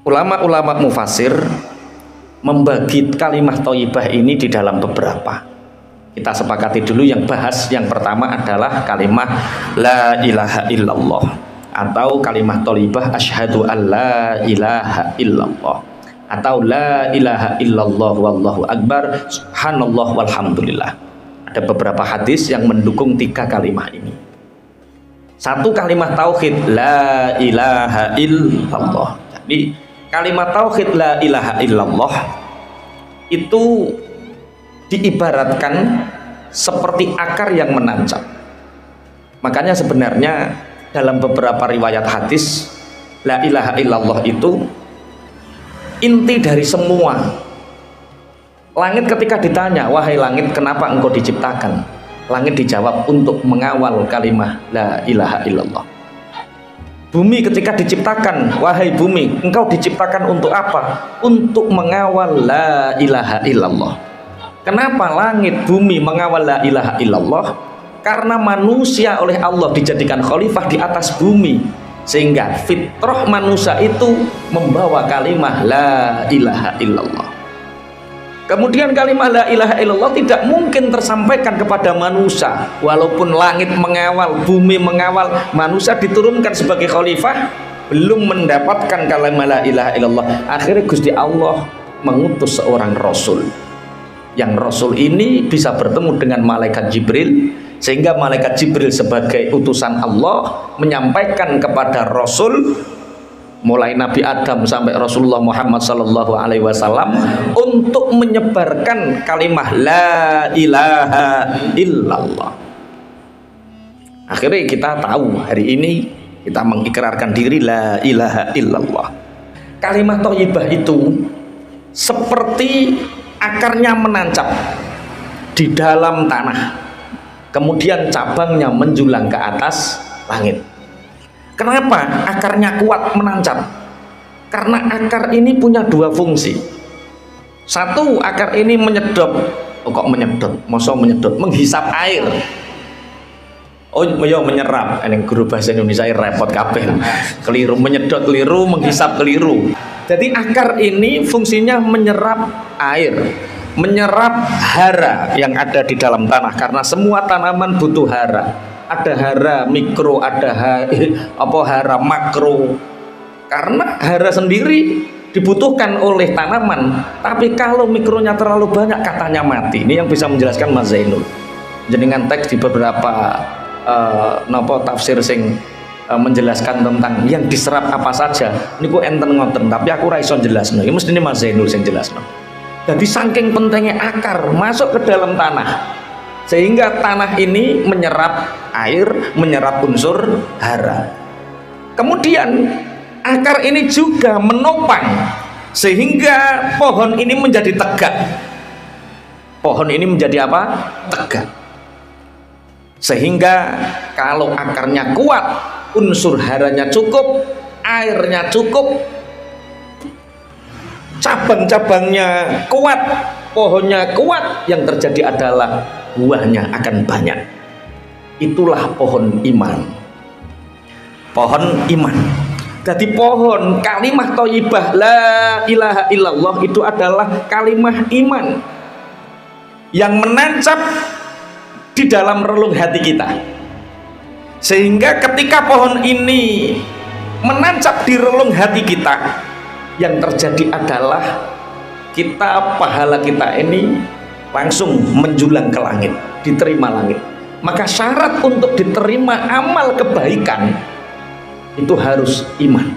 Ulama-ulama mufasir membagi kalimat thayyibah ini di dalam beberapa. Kita sepakati dulu yang bahas yang pertama adalah kalimat la ilaha illallah atau kalimat thayyibah asyhadu an la ilaha illallah atau la ilaha illallah wallahu akbar subhanallah walhamdulillah. Ada beberapa hadis yang mendukung tiga kalimat ini. Satu kalimat tauhid la ilaha illallah. Jadi kalimat tauhid la ilaha illallah itu diibaratkan seperti akar yang menancap. Makanya sebenarnya dalam beberapa riwayat hadis la ilaha illallah itu inti dari semua. Langit ketika ditanya, wahai langit kenapa engkau diciptakan? Langit dijawab untuk mengawal kalimat la ilaha illallah. Bumi ketika diciptakan, wahai bumi, engkau diciptakan untuk apa? Untuk mengawal la ilaha illallah. Kenapa langit bumi mengawal la ilaha illallah? Karena manusia oleh Allah dijadikan khalifah di atas bumi, sehingga fitrah manusia itu membawa kalimat la ilaha illallah. Kemudian kalimat la ilaha illallah tidak mungkin tersampaikan kepada manusia. Walaupun langit mengawal, bumi mengawal, manusia diturunkan sebagai khalifah, belum mendapatkan kalimat la ilaha illallah. Akhirnya Gusti Allah mengutus seorang rasul. Yang rasul ini bisa bertemu dengan malaikat Jibril, sehingga malaikat Jibril sebagai utusan Allah menyampaikan kepada rasul mulai Nabi Adam sampai Rasulullah Muhammad sallallahu alaihi wasallam untuk menyebarkan kalimat la ilaha illallah. Akhirnya kita tahu hari ini kita mengikrarkan diri la ilaha illallah. Kalimat thayyibah itu seperti akarnya menancap di dalam tanah, kemudian cabangnya menjulang ke atas langit. Kenapa akarnya kuat menancap? Karena akar ini punya dua fungsi. Satu, akar ini menyedot. Oh, kok menyedot? Masa menyedot? Menghisap air. Oh, yo menyerap. Ini guru bahasa Indonesia repot kabeh. Keliru, menyedot keliru, menghisap keliru. Jadi akar ini fungsinya menyerap air, menyerap hara yang ada di dalam tanah, karena semua tanaman butuh hara. Ada hara mikro, ada hara makro. Karena hara sendiri dibutuhkan oleh tanaman, tapi kalau mikronya terlalu banyak katanya mati. Ini yang bisa menjelaskan Mas Zainul. Jenengan teks di beberapa tafsir sing menjelaskan tentang yang diserap apa saja. Niku enten ngoten, tapi aku ra iso jelasno. Ya mestine Mas Zainul sing jelasno. Jadi saking pentingnya akar masuk ke dalam tanah, sehingga tanah ini menyerap air, menyerap unsur hara. Kemudian akar ini juga menopang sehingga pohon ini menjadi tegak. Pohon ini menjadi apa? Tegak. Sehingga kalau akarnya kuat, unsur haranya cukup, airnya cukup, cabang-cabangnya kuat, pohonnya kuat, yang terjadi adalah buahnya akan banyak. Itulah pohon iman. Pohon iman. Jadi pohon kalimat thayyibah la ilaha illallah itu adalah kalimat iman yang menancap di dalam relung hati kita, sehingga ketika pohon ini menancap di relung hati kita, yang terjadi adalah kita, pahala kita ini langsung menjulang ke langit, diterima langit. Maka syarat untuk diterima amal kebaikan itu harus iman.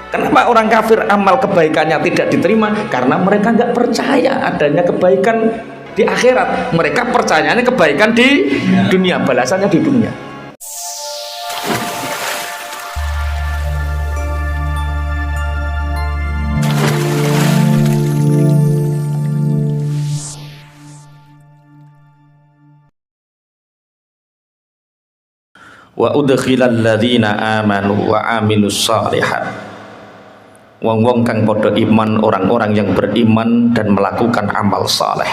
Kenapa orang kafir amal kebaikannya tidak diterima? Karena mereka nggak percaya adanya kebaikan di akhirat. Mereka percayanya kebaikan di dunia, balasannya di dunia. Wa udkhilal ladzina amanu wa amilus shalihat. Wong-wong kang padha iman, orang-orang yang beriman dan melakukan amal saleh,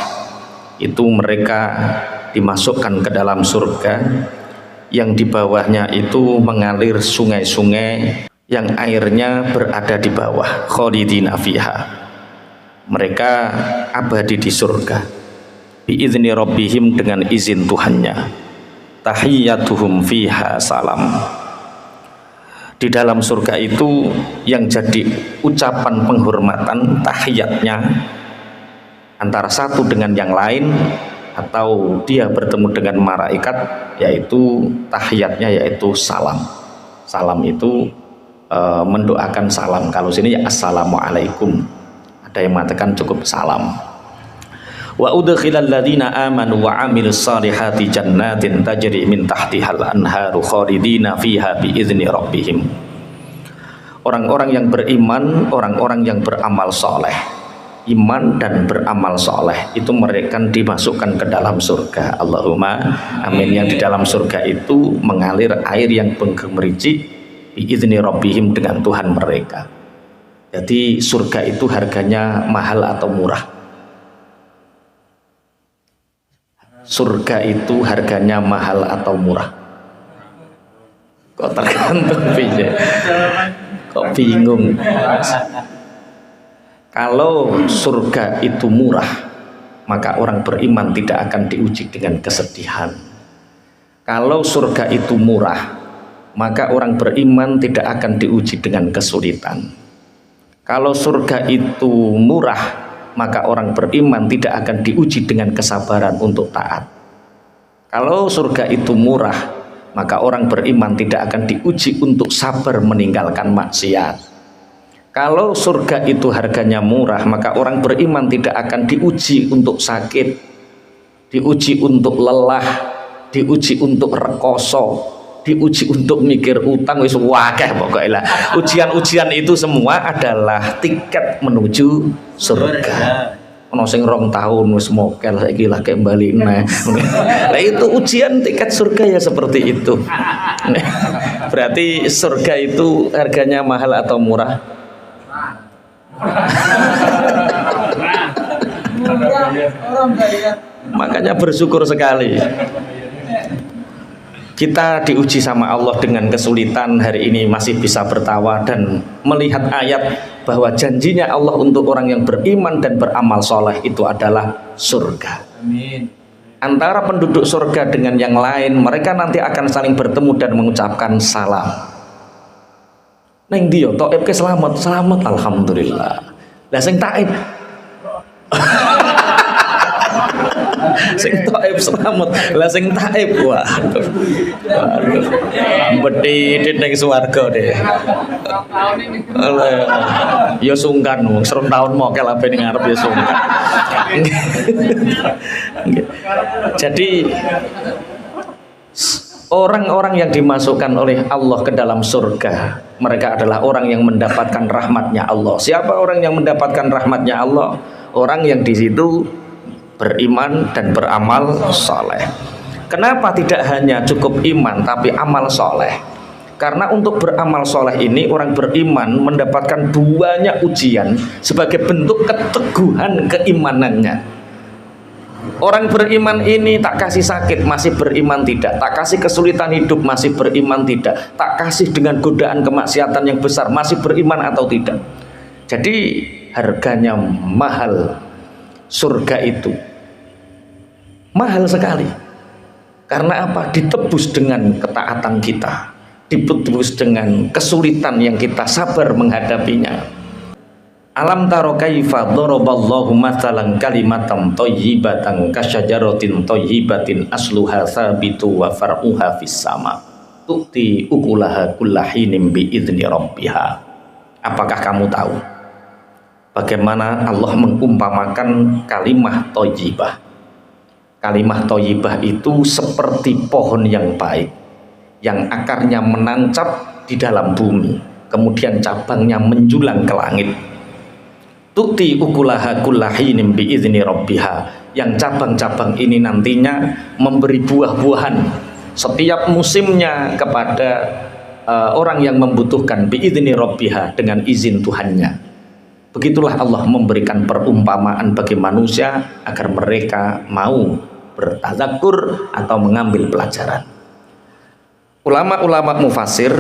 itu mereka dimasukkan ke dalam surga yang di bawahnya itu mengalir sungai-sungai yang airnya berada di bawah, khalidina fiha, mereka abadi di surga, biizni rabbihim, dengan izin Tuhannya, tahiyyatuhum fiha salam. Di dalam surga itu yang jadi ucapan penghormatan, tahiyatnya antara satu dengan yang lain atau dia bertemu dengan malaikat, yaitu tahiyatnya yaitu salam. Salam itu mendoakan salam. Kalau sini ya assalamualaikum, ada yang mengatakan cukup salam. Wa udkhilal ladzina amanu wa amilus salihati jannatin tajri min tahtihal anharu khalidina fiha biizni rabbihim. Orang-orang yang beriman, orang-orang yang beramal soleh, iman dan beramal soleh, itu mereka dimasukkan ke dalam surga. Allahumma amin. Yang di dalam surga itu mengalir air yang menggemericik biizni rabbihim, dengan Tuhan mereka. Jadi surga itu harganya mahal atau murah? Surga itu harganya mahal atau murah? Kok tergantung piye? Kok bingung? Kalau surga itu murah, maka orang beriman tidak akan diuji dengan kesedihan. Kalau surga itu murah, maka orang beriman tidak akan diuji dengan kesulitan. Kalau surga itu murah, maka orang beriman tidak akan diuji dengan kesabaran untuk taat. Kalau surga itu murah, maka orang beriman tidak akan diuji untuk sabar meninggalkan maksiat. Kalau surga itu harganya murah, maka orang beriman tidak akan diuji untuk sakit, diuji untuk lelah, diuji untuk rekoso, diuji untuk mikir utang, wis wakeh pokoknya lah. Ujian-ujian itu semua adalah tiket menuju surga. Ono sing 2 tahun wis mokel saiki lagi kembali nah. Lah itu ujian tiket surga ya seperti itu. Berarti surga itu harganya mahal atau murah? Makanya bersyukur sekali kita diuji sama Allah dengan kesulitan, hari ini masih bisa bertawa dan melihat ayat bahwa janjinya Allah untuk orang yang beriman dan beramal soleh itu adalah surga. Amin. Antara penduduk surga dengan yang lain, mereka nanti akan saling bertemu dan mengucapkan salam. Neng dia Taib ke selamat, selamat alhamdulillah. Lah sing Taib sing Taib selamat, lah sing Taib waduh bedhit ning swarga deh. Ya sungkan wong 2 tahun mokel ape ning ngarep ya sungkan. Jadi orang-orang yang dimasukkan oleh Allah ke dalam surga, mereka adalah orang yang mendapatkan rahmatnya Allah. Siapa orang yang mendapatkan rahmatnya Allah? Orang yang di situ beriman dan beramal soleh. Kenapa tidak hanya cukup iman tapi amal soleh? Karena untuk beramal soleh ini orang beriman mendapatkan banyak ujian sebagai bentuk keteguhan keimanannya. Orang beriman ini tak kasih sakit masih beriman tidak, tak kasih kesulitan hidup masih beriman tidak, tak kasih dengan godaan kemaksiatan yang besar masih beriman atau tidak. Jadi harganya mahal. Surga itu mahal sekali. Karena apa? Ditebus dengan ketaatan kita, ditebus dengan kesulitan yang kita sabar menghadapinya. Alam taro kaifa daraballahu mathalan kalimatan thayyibatan kasyajaratin thayyibatin asluha tsabitu wa far'uha fis sama tu'ti ukulaha kullahinin bi'izni rabbiha. Apakah kamu tahu bagaimana Allah mengumpamakan kalimah thayyibah? Kalimah thayyibah itu seperti pohon yang baik yang akarnya menancap di dalam bumi, kemudian cabangnya menjulang ke langit. Tu'ti ukulaha kullahinin bi'izni rabbiha, yang cabang-cabang ini nantinya memberi buah-buahan setiap musimnya kepada orang yang membutuhkan bi'izni rabbiha, dengan izin Tuhannya. Begitulah Allah memberikan perumpamaan bagi manusia agar mereka mau bertadzakur atau mengambil pelajaran. Ulama-ulama mufasir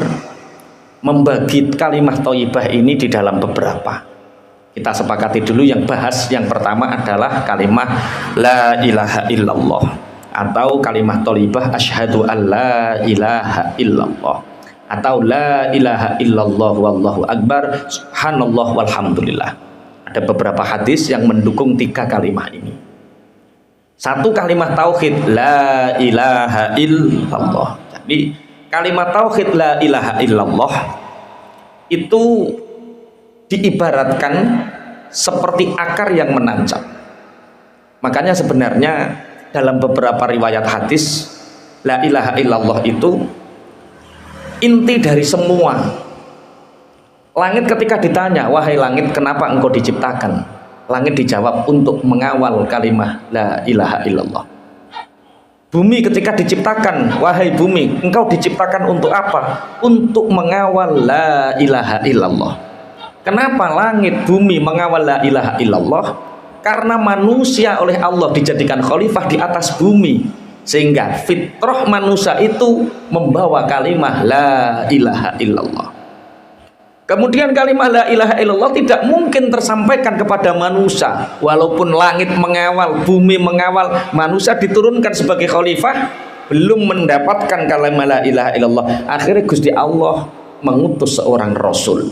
membagi kalimat thayyibah ini di dalam beberapa. Kita sepakati dulu yang bahas yang pertama adalah kalimat la ilaha illallah atau kalimat thayyibah asyhadu an la ilaha illallah atau la ilaha illallah wallahu akbar subhanallah walhamdulillah. Ada beberapa hadis yang mendukung tiga kalimat ini. Satu kalimat tauhid la ilaha illallah. Jadi kalimat tauhid la ilaha illallah itu diibaratkan seperti akar yang menancap. Makanya sebenarnya dalam beberapa riwayat hadis la ilaha illallah itu inti dari semua. Langit ketika ditanya, wahai langit kenapa engkau diciptakan? Langit dijawab untuk mengawal kalimat la ilaha illallah. Bumi ketika diciptakan, wahai bumi engkau diciptakan untuk apa? Untuk mengawal la ilaha illallah. Kenapa langit bumi mengawal la ilaha illallah? Karena manusia oleh Allah dijadikan khalifah di atas bumi, sehingga fitrah manusia itu membawa kalimat la ilaha illallah. Kemudian kalimat la ilaha illallah tidak mungkin tersampaikan kepada manusia. Walaupun langit mengawal, bumi mengawal, manusia diturunkan sebagai khalifah, belum mendapatkan kalimat la ilaha illallah. Akhirnya Gusti Allah mengutus seorang rasul.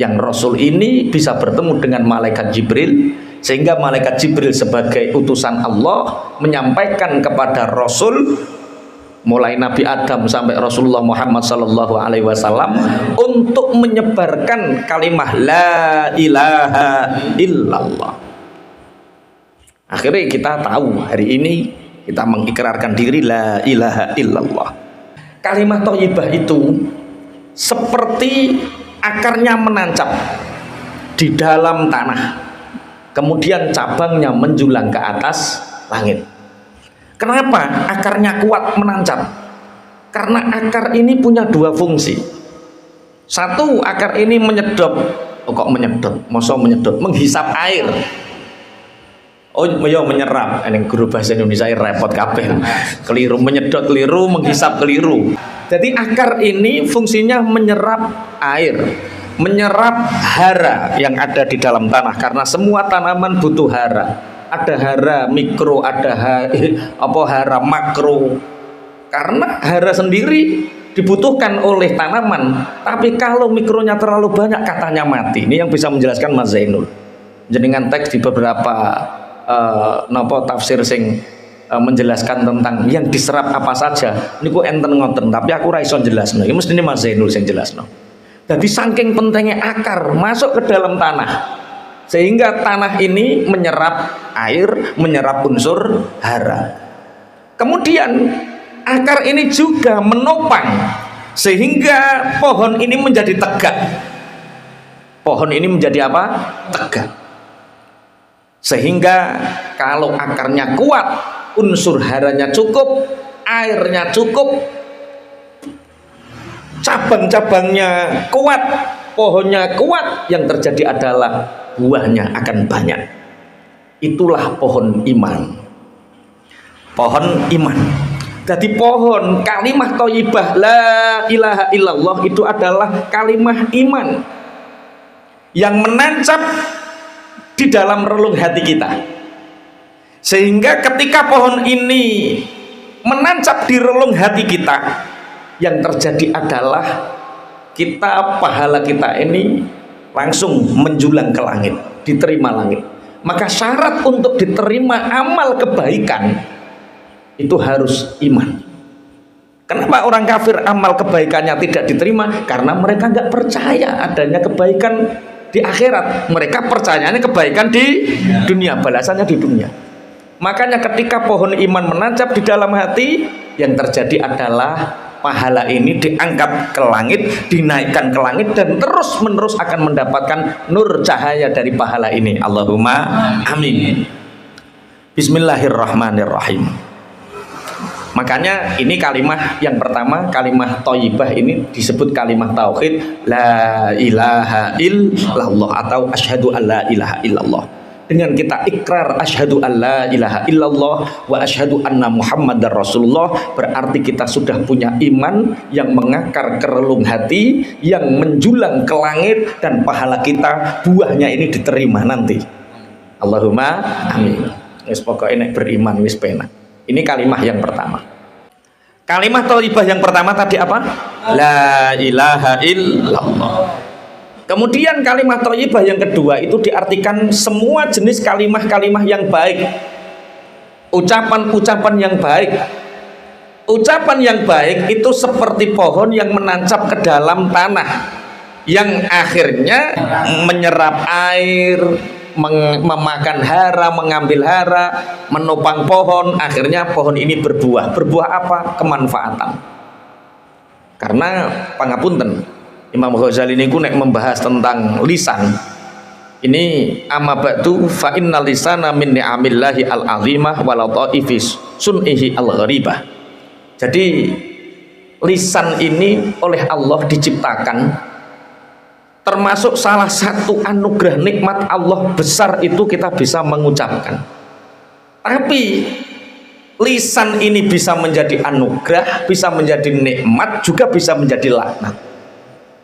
Yang rasul ini bisa bertemu dengan malaikat Jibril, sehingga malaikat Jibril sebagai utusan Allah menyampaikan kepada rasul, mulai Nabi Adam sampai Rasulullah Muhammad sallallahu alaihi wasallam, untuk menyebarkan kalimat la ilaha illallah. Akhirnya kita tahu hari ini kita mengikrarkan diri la ilaha illallah. Kalimat thayyibah itu seperti akarnya menancap di dalam tanah, kemudian cabangnya menjulang ke atas langit. Kenapa akarnya kuat menancap? Karena akar ini punya dua fungsi. Satu, akar ini menyedot. Oh, kok menyedot? Masa menyedot? Menghisap air. Oh, ya menyerap. Ini guru bahasa Indonesia repot kabeh. Keliru, menyedot keliru, menghisap keliru. Jadi akar ini fungsinya menyerap air, menyerap hara yang ada di dalam tanah, karena semua tanaman butuh hara. Ada hara mikro, ada hara makro. Karena hara sendiri dibutuhkan oleh tanaman, tapi kalau mikronya terlalu banyak katanya mati. Ini yang bisa menjelaskan Mas Zainul. Jenengan teks di beberapa tafsir sing menjelaskan tentang yang diserap apa saja. Niku enten ngoten, tapi aku ra iso jelasno. Iki mesti Mas Zainul sing jelasno. Jadi saking pentingnya akar masuk ke dalam tanah, sehingga tanah ini menyerap air, menyerap unsur hara. Kemudian akar ini juga menopang sehingga pohon ini menjadi tegak. Pohon ini menjadi apa? Tegak. Sehingga kalau akarnya kuat, unsur haranya cukup, airnya cukup, cabang-cabangnya kuat, pohonnya kuat, yang terjadi adalah buahnya akan banyak. Itulah pohon iman. Pohon iman. Jadi pohon kalimat thayyibah la ilaha illallah itu adalah kalimat iman yang menancap di dalam relung hati kita. Sehingga ketika pohon ini menancap di relung hati kita, yang terjadi adalah pahala kita ini langsung menjulang ke langit, diterima langit. Maka syarat untuk diterima amal kebaikan itu harus iman. Kenapa orang kafir amal kebaikannya tidak diterima? Karena mereka nggak percaya adanya kebaikan di akhirat. Mereka percayanya kebaikan di dunia, balasannya di dunia. Makanya ketika pohon iman menancap di dalam hati, yang terjadi adalah pahala ini diangkat ke langit, dinaikkan ke langit, dan terus menerus akan mendapatkan nur cahaya dari pahala ini. Allahumma amin. Bismillahirrahmanirrahim. Makanya ini kalimat yang pertama, kalimat thayyibah ini disebut kalimat tauhid la ilaha illallah atau asyhadu an la ilaha illallah. dengan kita ikrar asyhadu alla ilaha illallah wa asyhadu anna muhammadar rasulullah, berarti kita sudah punya iman yang mengakar ke relung hati, yang menjulang ke langit, dan pahala kita buahnya ini diterima nanti. Allahumma amin. Wis pokoke nek beriman wis penak. Ini kalimat yang pertama. Kalimat thayyibah yang pertama tadi apa? La ilaha illallah. Kemudian kalimat thayyibah yang kedua itu diartikan semua jenis kalimat-kalimat yang baik, ucapan-ucapan yang baik. Ucapan yang baik itu seperti pohon yang menancap ke dalam tanah, yang akhirnya menyerap air, memakan hara, mengambil hara, menopang pohon, akhirnya pohon ini berbuah. Berbuah apa? Kemanfaatan. Karena pangapunten, Imam Ghazali ini nek membahas tentang lisan ini, amma ba'du fa innal lisana min ni'amillahi al-azimah wa lataifis sun'ihi al-gharibah. Jadi lisan ini oleh Allah diciptakan, termasuk salah satu anugerah nikmat Allah besar itu kita bisa mengucapkan. Tapi lisan ini bisa menjadi anugerah, bisa menjadi nikmat, juga bisa menjadi laknat.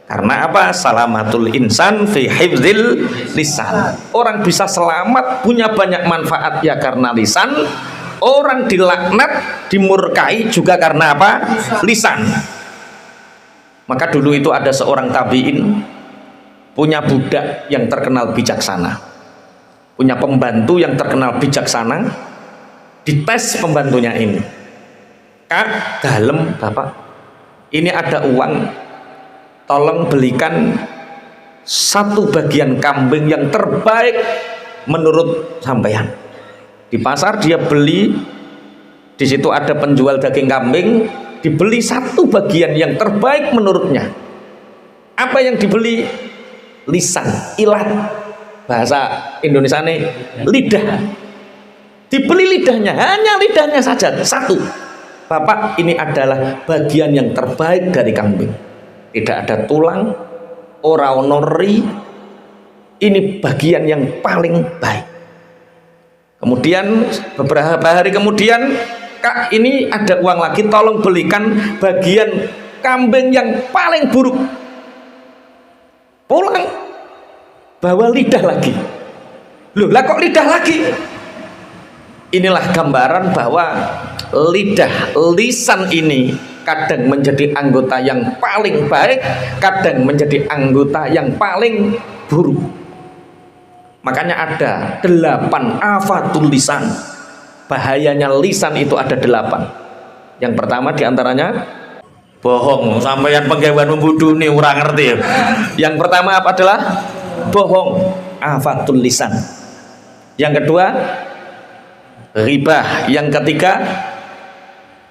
Karena apa? Salamatul insan fi hifdzil lisan. Orang bisa selamat, punya banyak manfaat ya karena lisan. Orang dilaknat, dimurkai juga karena apa? Lisan. Maka dulu itu ada seorang tabi'in punya budak yang terkenal bijaksana, punya pembantu yang terkenal bijaksana. Dites pembantunya ini, Kak, dalem Bapak, ini ada uang, tolong belikan satu bagian kambing yang terbaik menurut sampean. Di pasar dia beli, di situ ada penjual daging kambing, dibeli satu bagian yang terbaik menurutnya. Apa yang dibeli? Lisan, ilat, bahasa Indonesia nih, lidah. Dibeli lidahnya, hanya lidahnya saja satu. Bapak, ini adalah bagian yang terbaik dari kambing. Tidak ada tulang, ora ono ri. Ini bagian yang paling baik. Kemudian beberapa hari kemudian, Kak, ini ada uang lagi, tolong belikan bagian kambing yang paling buruk. Pulang bawa lidah lagi. Loh, lah kok lidah lagi? Inilah gambaran bahwa lidah, lisan ini kadang menjadi anggota yang paling baik, kadang menjadi anggota yang paling buruk. Makanya ada 8 afatul lisan. Bahayanya lisan itu ada 8. Yang pertama diantaranya bohong. Sampeyan penggawean membudu nih orang ngerti ya. Yang pertama apa adalah bohong, afatul lisan. Yang kedua ribah. Yang ketiga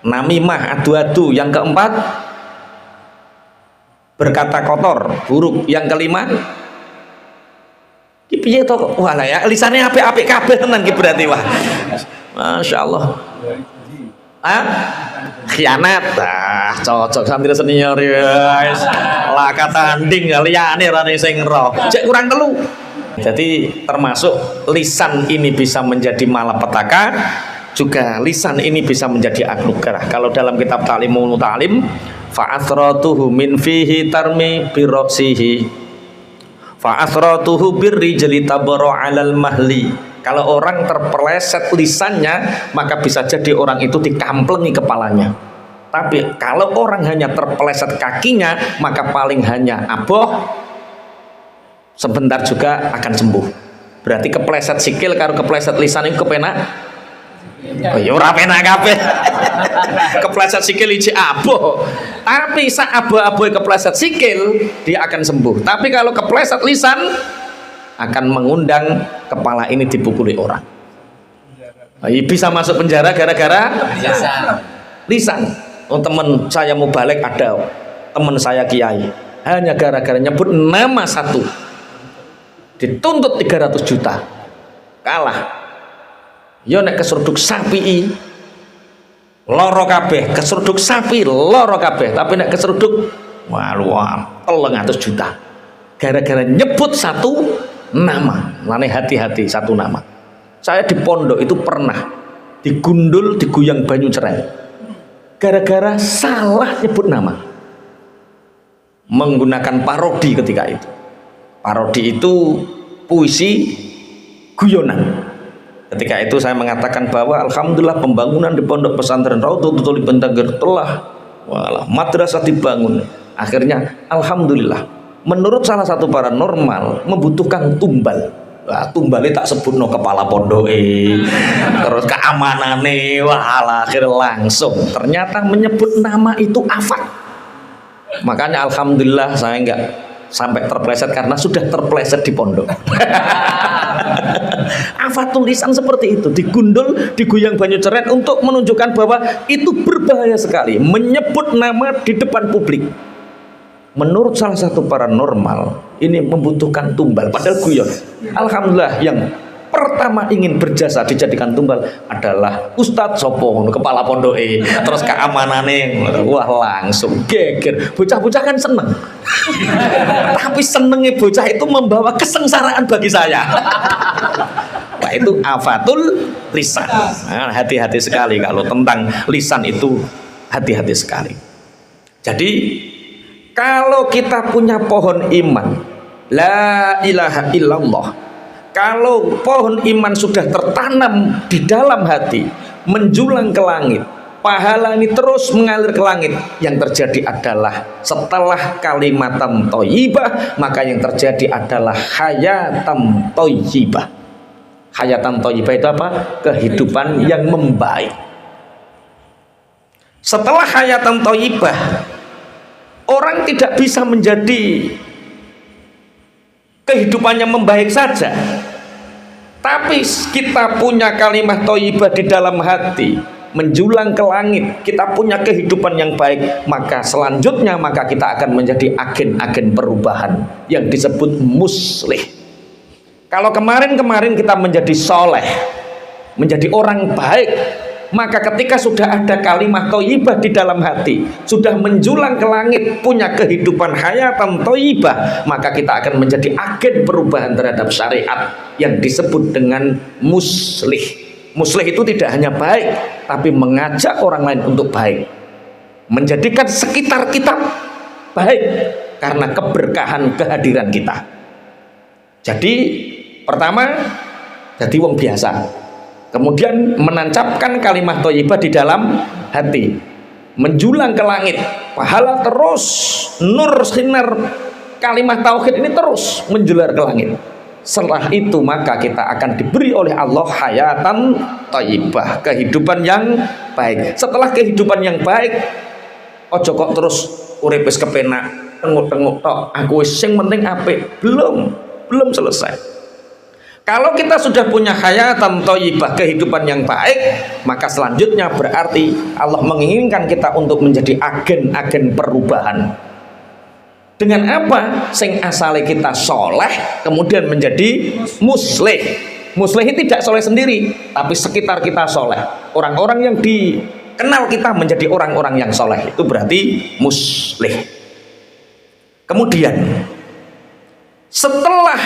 namimah, adu-adu. Yang keempat berkata kotor, buruk. Yang kelima piye to kok walah ya lisane apik-apik kabeh tenan ki berarti wah. Masyaallah. Khianat. Cocok santri senior ya. Lah katanding liyane rane sing ro. Cek kurang telu. Jadi termasuk lisan ini bisa menjadi malapetaka, juga lisan ini bisa menjadi anugerah. Kalau dalam kitab Ta'limul Muta'allim, fa'athratuhu min fihi tarmi birrasihi fa'athratuhu birrijli tabara 'alal mahli. Kalau orang terpeleset lisannya, maka bisa jadi orang itu dikamplengi kepalanya. Tapi kalau orang hanya terpeleset kakinya, maka paling hanya aboh, sebentar juga akan sembuh. Berarti kepleset sikil karo kepleset lisan itu kepenak. Oh ya ora penak kabeh. Kepleset sikil iki aboh. Tapi sak aboh-aboh kepleset sikil dia akan sembuh. Tapi kalau kepleset lisan akan mengundang kepala ini dipukuli orang. Bisa masuk penjara gara-gara lisan. Oh, teman saya mau balik, ada teman saya kiai, hanya gara-gara nyebut nama satu dituntut 300 juta, kalah. Yo nek keseruduk sapi loro kabeh, keseruduk sapi loro kabeh, tapi nek keseruduk waluan 300 juta gara-gara nyebut satu nama. Lane hati-hati satu nama. Saya di pondok itu pernah digundul, diguyang banyu cerai gara-gara salah nyebut nama, menggunakan parodi. Ketika itu parodi itu puisi guyonan. Ketika itu saya mengatakan bahwa alhamdulillah pembangunan di pondok pesantren Raudhatul Ibn Tagir telah madrasah dibangun. Akhirnya alhamdulillah, menurut salah satu paranormal membutuhkan tumbal. Wah, tumbalnya tak sebut no kepala pondok terus keamanannya, wah akhir langsung ternyata menyebut nama itu afat. Makanya alhamdulillah saya enggak sampai terpleset karena sudah terpleset di pondok. Afatul lisan seperti itu, digundul, diguyang banyu ceret untuk menunjukkan bahwa itu berbahaya sekali menyebut nama di depan publik. Menurut salah satu paranormal ini membutuhkan tumbal, padahal guyon. Alhamdulillah yang pertama ingin berjasa dijadikan tumbal adalah Ustadz Sopo, kepala pondok terus keamanannya, wah langsung geger. Bocah-bocah kan seneng tapi senengnya bocah itu membawa kesengsaraan bagi saya. Nah itu afatul lisan. Nah, hati-hati sekali kalau tentang lisan itu, hati-hati sekali. Jadi kalau kita punya pohon iman, la ilaha illallah, kalau pohon iman sudah tertanam di dalam hati, menjulang ke langit, pahala ini terus mengalir ke langit, yang terjadi adalah setelah kalimatan thayyibah, maka yang terjadi adalah hayatan thayyibah. Hayatan thayyibah itu apa? Kehidupan yang membaik. Setelah hayatan thayyibah, orang tidak bisa menjadi kehidupannya membaik saja, tapi kita punya kalimat thayyibah di dalam hati, menjulang ke langit, kita punya kehidupan yang baik, maka selanjutnya maka kita akan menjadi agen-agen perubahan yang disebut muslih. Kalau kemarin-kemarin kita menjadi soleh, menjadi orang baik, maka ketika sudah ada kalimat thayyibah di dalam hati, sudah menjulang ke langit, punya kehidupan hayatan thayyibah, maka kita akan menjadi agen perubahan terhadap syariat yang disebut dengan muslih. Muslih itu tidak hanya baik, tapi mengajak orang lain untuk baik, menjadikan sekitar kita baik karena keberkahan kehadiran kita. Jadi pertama jadi wong biasa, kemudian menancapkan kalimat thayyibah di dalam hati, menjulang ke langit, pahala terus, nur sinar kalimat tauhid ini terus menjular ke langit. Setelah itu maka kita akan diberi oleh Allah hayatan thayyibah, kehidupan yang baik. Setelah kehidupan yang baik, ojo kok terus urip wis kepenak, tenguk-tenguk tok, aku wis sing penting apik. Belum selesai. Kalau kita sudah punya hayatan thayyibah, kehidupan yang baik, maka selanjutnya berarti Allah menginginkan kita untuk menjadi agen-agen perubahan. Dengan apa? Sing asale kita soleh, kemudian menjadi muslih. Muslih tidak soleh sendiri, tapi sekitar kita soleh. Orang-orang yang dikenal kita menjadi orang-orang yang soleh, itu berarti muslih. Kemudian setelah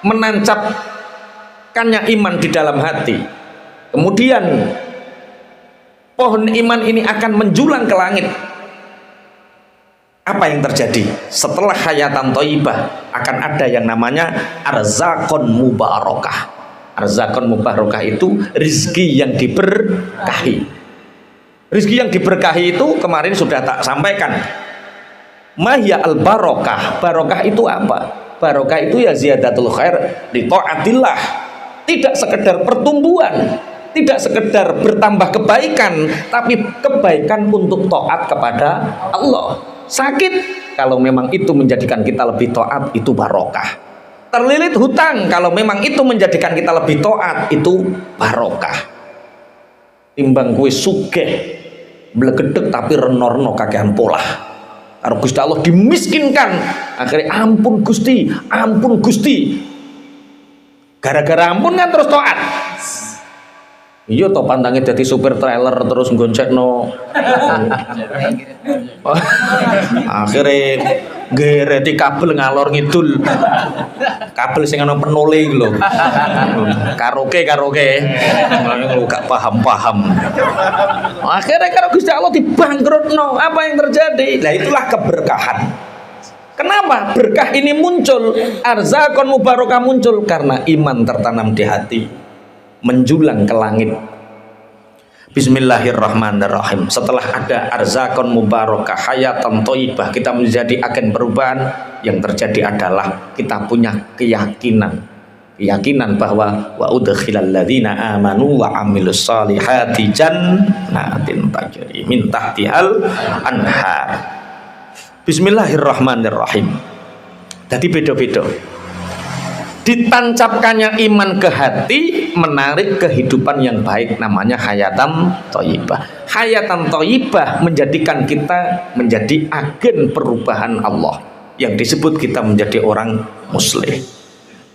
menancapkannya iman di dalam hati, kemudian pohon iman ini akan menjulang ke langit. Apa yang terjadi? Setelah hayatan thayyibah akan ada yang namanya arzakon mubarakah. Arzakon mubarakah itu rizki yang diberkahi. Rizki yang diberkahi itu kemarin sudah tak sampaikan. Mahya al barokah. Barokah itu apa? Barokah itu ya ziyadatul khair di taatillah. Tidak sekedar pertumbuhan, tidak sekedar bertambah kebaikan, tapi kebaikan untuk taat kepada Allah. Sakit, kalau memang itu menjadikan kita lebih taat, itu barokah. Terlilit hutang, kalau memang itu menjadikan kita lebih taat, itu barokah. Timbang kue sugih blegedeg tapi renorno kakean polah, karo Gusti Allah dimiskinkan, akhirnya ampun Gusti, gara-gara ampun kan terus taat. Iya toh pandangnya jadi supir trailer terus nggoncekno. Akhirnya gereti kabel ngalor ngidul. Kabel sing ana penole iki lho. Karaoke. Gak paham. Akhirnya karo Gusti Allah dibangkrutno. Apa yang terjadi? Nah, itulah keberkahan. Kenapa berkah ini muncul? Arzakon mubarakah muncul karena iman tertanam di hati, menjulang ke langit. Bismillahirrahmanirrahim. Setelah ada arzakon mubarakah, hayatan thayyibah, kita menjadi agen perubahan. Yang terjadi adalah kita punya keyakinan bahwa wa udkhilal ladzina amanu wa amilus solihati jannatin tajri min tahtihal anhar. Bismillahirrahmanirrahim. Jadi beda-beda. Ditancapkannya iman ke hati menarik kehidupan yang baik, namanya hayatan thayyibah. Hayatan thayyibah menjadikan kita menjadi agen perubahan Allah, yang disebut kita menjadi orang muslim.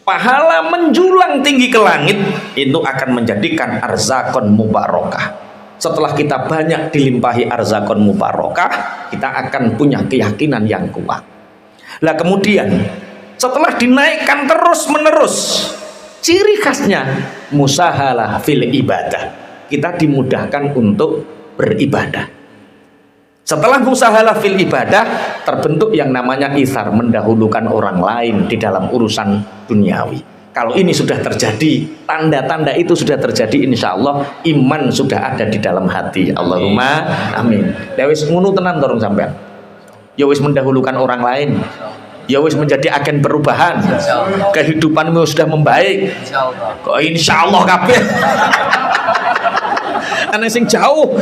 Pahala menjulang tinggi ke langit, itu akan menjadikan arzakon mubarakah. Setelah kita banyak dilimpahi arzakon mubarakah, kita akan punya keyakinan yang kuat. Lah kemudian setelah dinaikkan terus menerus, ciri khasnya musahalah fil ibadah, kita dimudahkan untuk beribadah. Setelah musahalah fil ibadah, terbentuk yang namanya itsar, mendahulukan orang lain di dalam urusan duniawi. Kalau ini sudah terjadi, tanda-tanda itu sudah terjadi, insya Allah iman sudah ada di dalam hati. Allahumma amin. Ya wis ngono tenan dorong sampean. Ya wis mendahulukan orang lain. Ya wis menjadi agen perubahan. Kehidupanmu sudah membaik. Kok insya Allah kabeh. Ana sing jauh.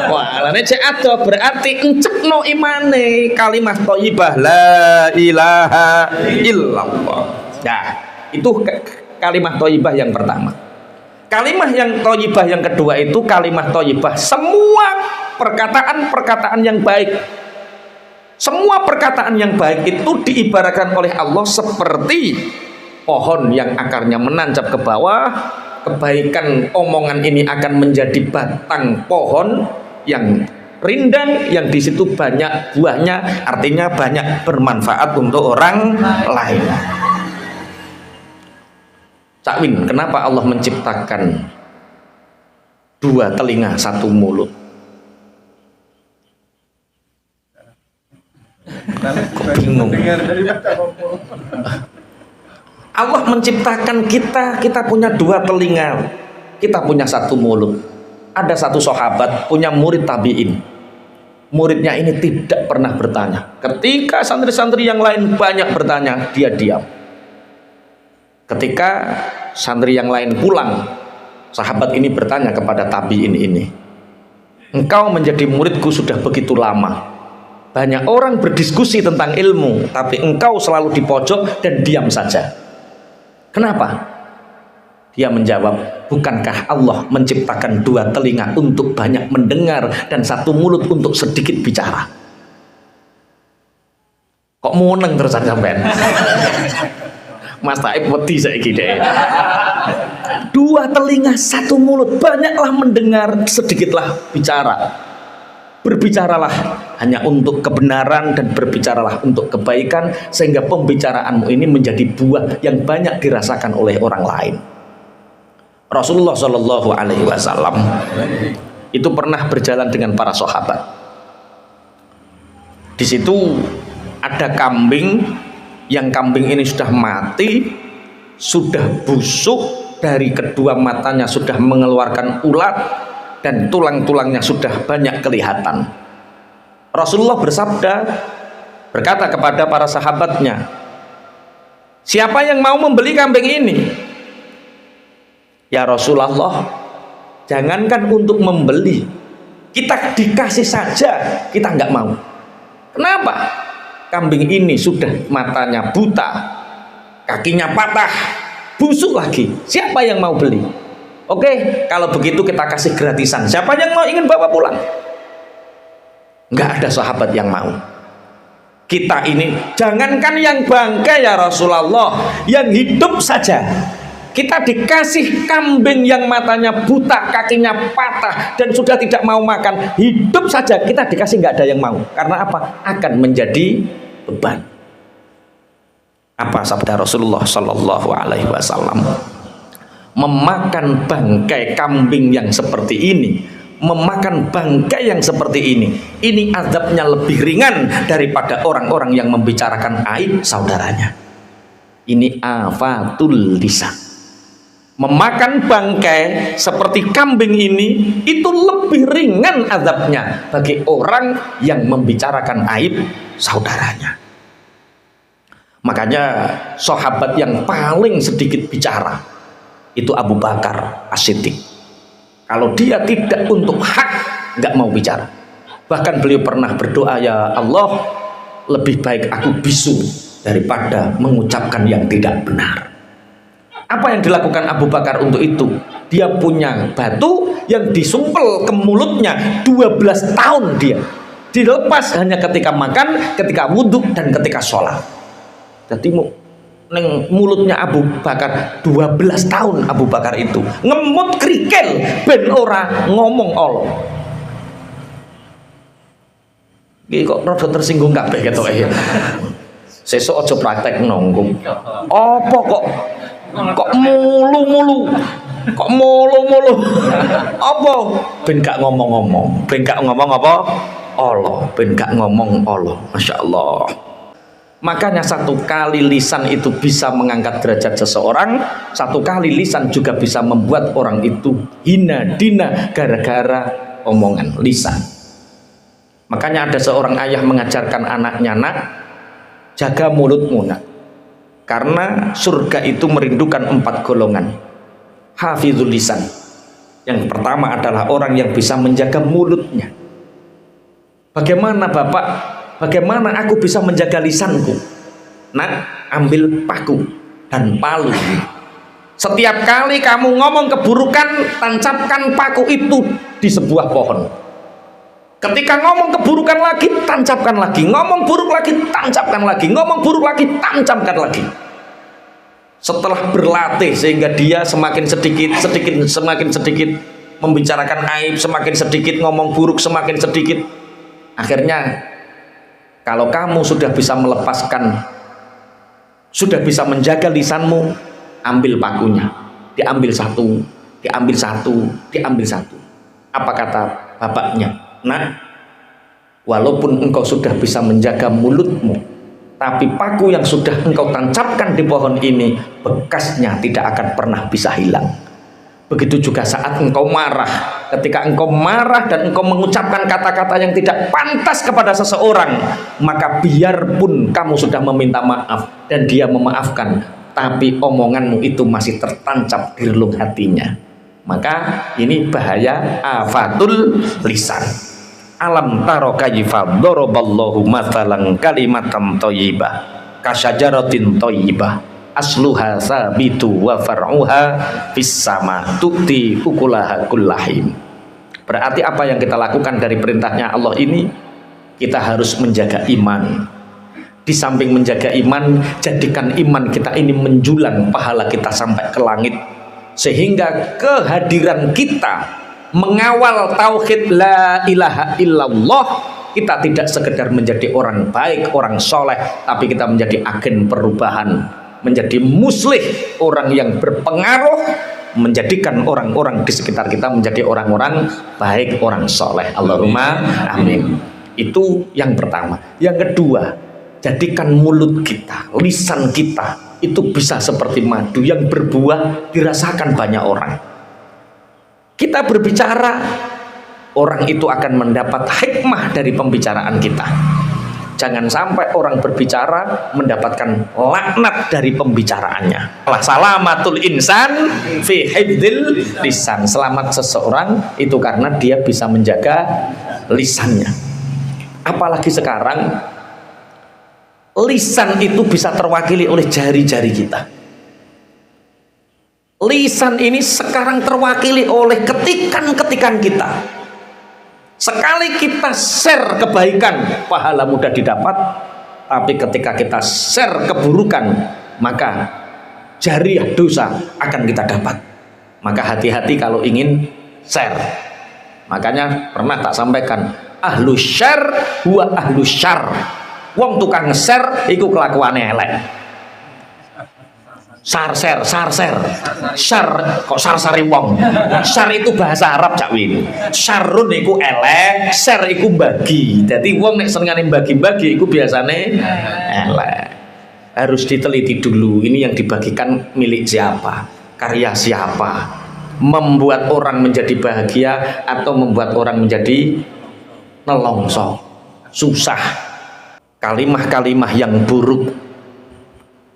Wah, lane cek ado berarti encekno imane, kalimat thayyibah la ilaha illallah. Nah, itu kalimat thayyibah yang pertama. Kalimat yang thayyibah yang kedua itu kalimat thayyibah semua perkataan-perkataan yang baik. Semua perkataan yang baik itu diibaratkan oleh Allah seperti pohon yang akarnya menancap ke bawah. Kebaikan omongan ini akan menjadi batang pohon yang rindang, yang di situ banyak buahnya, artinya banyak bermanfaat untuk orang lain. Cak Win, kenapa Allah menciptakan dua telinga satu mulut? Kok bingung? Allah menciptakan kita punya dua telinga, kita punya satu mulut. Ada satu sahabat punya murid tabi'in. Muridnya ini tidak pernah bertanya. Ketika santri-santri yang lain banyak bertanya, dia diam. Ketika santri yang lain pulang, sahabat ini bertanya kepada tabi'in ini, engkau menjadi muridku sudah begitu lama. Banyak orang berdiskusi tentang ilmu, tapi engkau selalu di pojok dan diam saja. Kenapa? Dia menjawab, bukankah Allah menciptakan dua telinga untuk banyak mendengar dan satu mulut untuk sedikit bicara? Kok muneng terusan sampean? Mas Taib wedi saiki deh. Dua telinga satu mulut, banyaklah mendengar, sedikitlah bicara. Berbicaralah hanya untuk kebenaran dan berbicaralah untuk kebaikan, sehingga pembicaraanmu ini menjadi buah yang banyak dirasakan oleh orang lain. Rasulullah Shallallahu Alaihi Wasallam itu pernah berjalan dengan para sahabat. Di situ ada kambing, yang kambing ini sudah mati, sudah busuk, dari kedua matanya sudah mengeluarkan ulat, dan tulang-tulangnya sudah banyak kelihatan. Rasulullah berkata kepada para sahabatnya, siapa yang mau membeli kambing ini? Ya Rasulullah, jangankan untuk membeli, kita dikasih saja kita nggak mau. Kenapa? Kambing ini sudah matanya buta, kakinya patah, busuk lagi. Siapa yang mau beli? Oke, kalau begitu kita kasih gratisan. Siapa yang mau ingin bawa pulang? Nggak ada sahabat yang mau. Kita ini jangankan yang bangkai ya Rasulullah, yang hidup saja kita dikasih kambing yang matanya buta, kakinya patah, dan sudah tidak mau makan, hidup saja kita dikasih, nggak ada yang mau. Karena apa? Akan menjadi beban. Apa sabda Rasulullah Sallallahu Alaihi Wasallam? Memakan bangkai kambing yang seperti ini, memakan bangkai yang seperti ini azabnya lebih ringan daripada orang-orang yang membicarakan aib saudaranya. Ini afatul lisan. Memakan bangkai seperti kambing ini itu lebih ringan azabnya bagi orang yang membicarakan aib saudaranya. Makanya sahabat yang paling sedikit bicara itu Abu Bakar As-Siddiq. Kalau dia tidak untuk hak, nggak mau bicara. Bahkan beliau pernah berdoa, ya Allah, lebih baik aku bisu daripada mengucapkan yang tidak benar. Apa yang dilakukan Abu Bakar untuk itu? Dia punya batu yang disumpel ke mulutnya 12 tahun dia. Dilepas hanya ketika makan, ketika wudhu, dan ketika sholat. Jadi neng mulutnya Abu Bakar 12 tahun Abu Bakar itu ngemut krikel ben ora ngomong Allah. Iki kok rada tersinggung kabeh ketok ya. Sesuk aja praktek nonggung. Apa kok mulu-mulu? Kok mulu-mulu? Apa? Ben gak ngomong-ngomong. Ben gak ngomong apa? Allah. Ben gak ngomong Allah. Masya Allah. Makanya satu kali lisan itu bisa mengangkat derajat seseorang, satu kali lisan juga bisa membuat orang itu hina dina gara-gara omongan lisan. Makanya ada seorang ayah mengajarkan anaknya, nak, jaga mulutmu nak, karena surga itu merindukan 4 golongan. Hafizul lisan, yang pertama adalah orang yang bisa menjaga mulutnya. Bagaimana Bapak? Bagaimana aku bisa menjaga lisanku? Nak, ambil paku dan palu. Setiap kali kamu ngomong keburukan, tancapkan paku itu di sebuah pohon. Ketika ngomong keburukan lagi, tancapkan lagi. Ngomong buruk lagi, tancapkan lagi. Ngomong buruk lagi, tancapkan lagi. Setelah berlatih sehingga dia semakin sedikit membicarakan aib, semakin sedikit ngomong buruk, semakin sedikit. Akhirnya kalau kamu sudah bisa melepaskan, sudah bisa menjaga lisanmu, ambil pakunya, diambil satu, diambil satu, diambil satu. Apa kata bapaknya? Nah, walaupun engkau sudah bisa menjaga mulutmu, tapi paku yang sudah engkau tancapkan di pohon ini, bekasnya tidak akan pernah bisa hilang. Begitu juga saat engkau marah. Ketika engkau marah dan engkau mengucapkan kata-kata yang tidak pantas kepada seseorang, maka biarpun kamu sudah meminta maaf dan dia memaafkan, tapi omonganmu itu masih tertancap di relung hatinya. Maka ini bahaya afatul lisan. Alam taro kayfa daraballahu mathalan kalimatan thayyibah kasyajaratin thayyibah asluha sabitu wa far'uha fis sama tu'ti ukulaha kullahim. Berarti apa yang kita lakukan dari perintahnya Allah ini, kita harus menjaga iman. Di samping menjaga iman, jadikan iman kita ini menjulang, pahala kita sampai ke langit, sehingga kehadiran kita mengawal tauhid la ilaha illallah, kita tidak sekedar menjadi orang baik, orang soleh, tapi kita menjadi agen perubahan, menjadi muslih, orang yang berpengaruh, menjadikan orang-orang di sekitar kita menjadi orang-orang baik, orang soleh. Allahumma amin. Itu yang pertama. Yang kedua, jadikan mulut kita, lisan kita itu bisa seperti madu yang berbuah dirasakan banyak orang. Kita berbicara, orang itu akan mendapat hikmah dari pembicaraan kita. Jangan sampai orang berbicara mendapatkan laknat dari pembicaraannya. Salamatul insan fi hifdzil lisan. Selamat seseorang itu karena dia bisa menjaga lisannya. Apalagi sekarang lisan itu bisa terwakili oleh jari-jari kita. Lisan ini sekarang terwakili oleh ketikan-ketikan kita. Sekali kita share kebaikan, pahala mudah didapat. Tapi ketika kita share keburukan, maka jariah dosa akan kita dapat. Maka hati-hati kalau ingin share. Makanya pernah tak sampaikan, ahlu syar huwa ahlu syar. Wong tukang nge-share iku kelakuane elek. Share kok sar-sari wong. Share itu bahasa Arab Cak Win. Syarun iku elek, share iku bagi. Jadi wong nek senengane bagi-bagi iku biasane elek. Harus diteliti dulu ini yang dibagikan milik siapa, karya siapa, membuat orang menjadi bahagia atau membuat orang menjadi nelongso, susah. Kalimah-kalimah yang buruk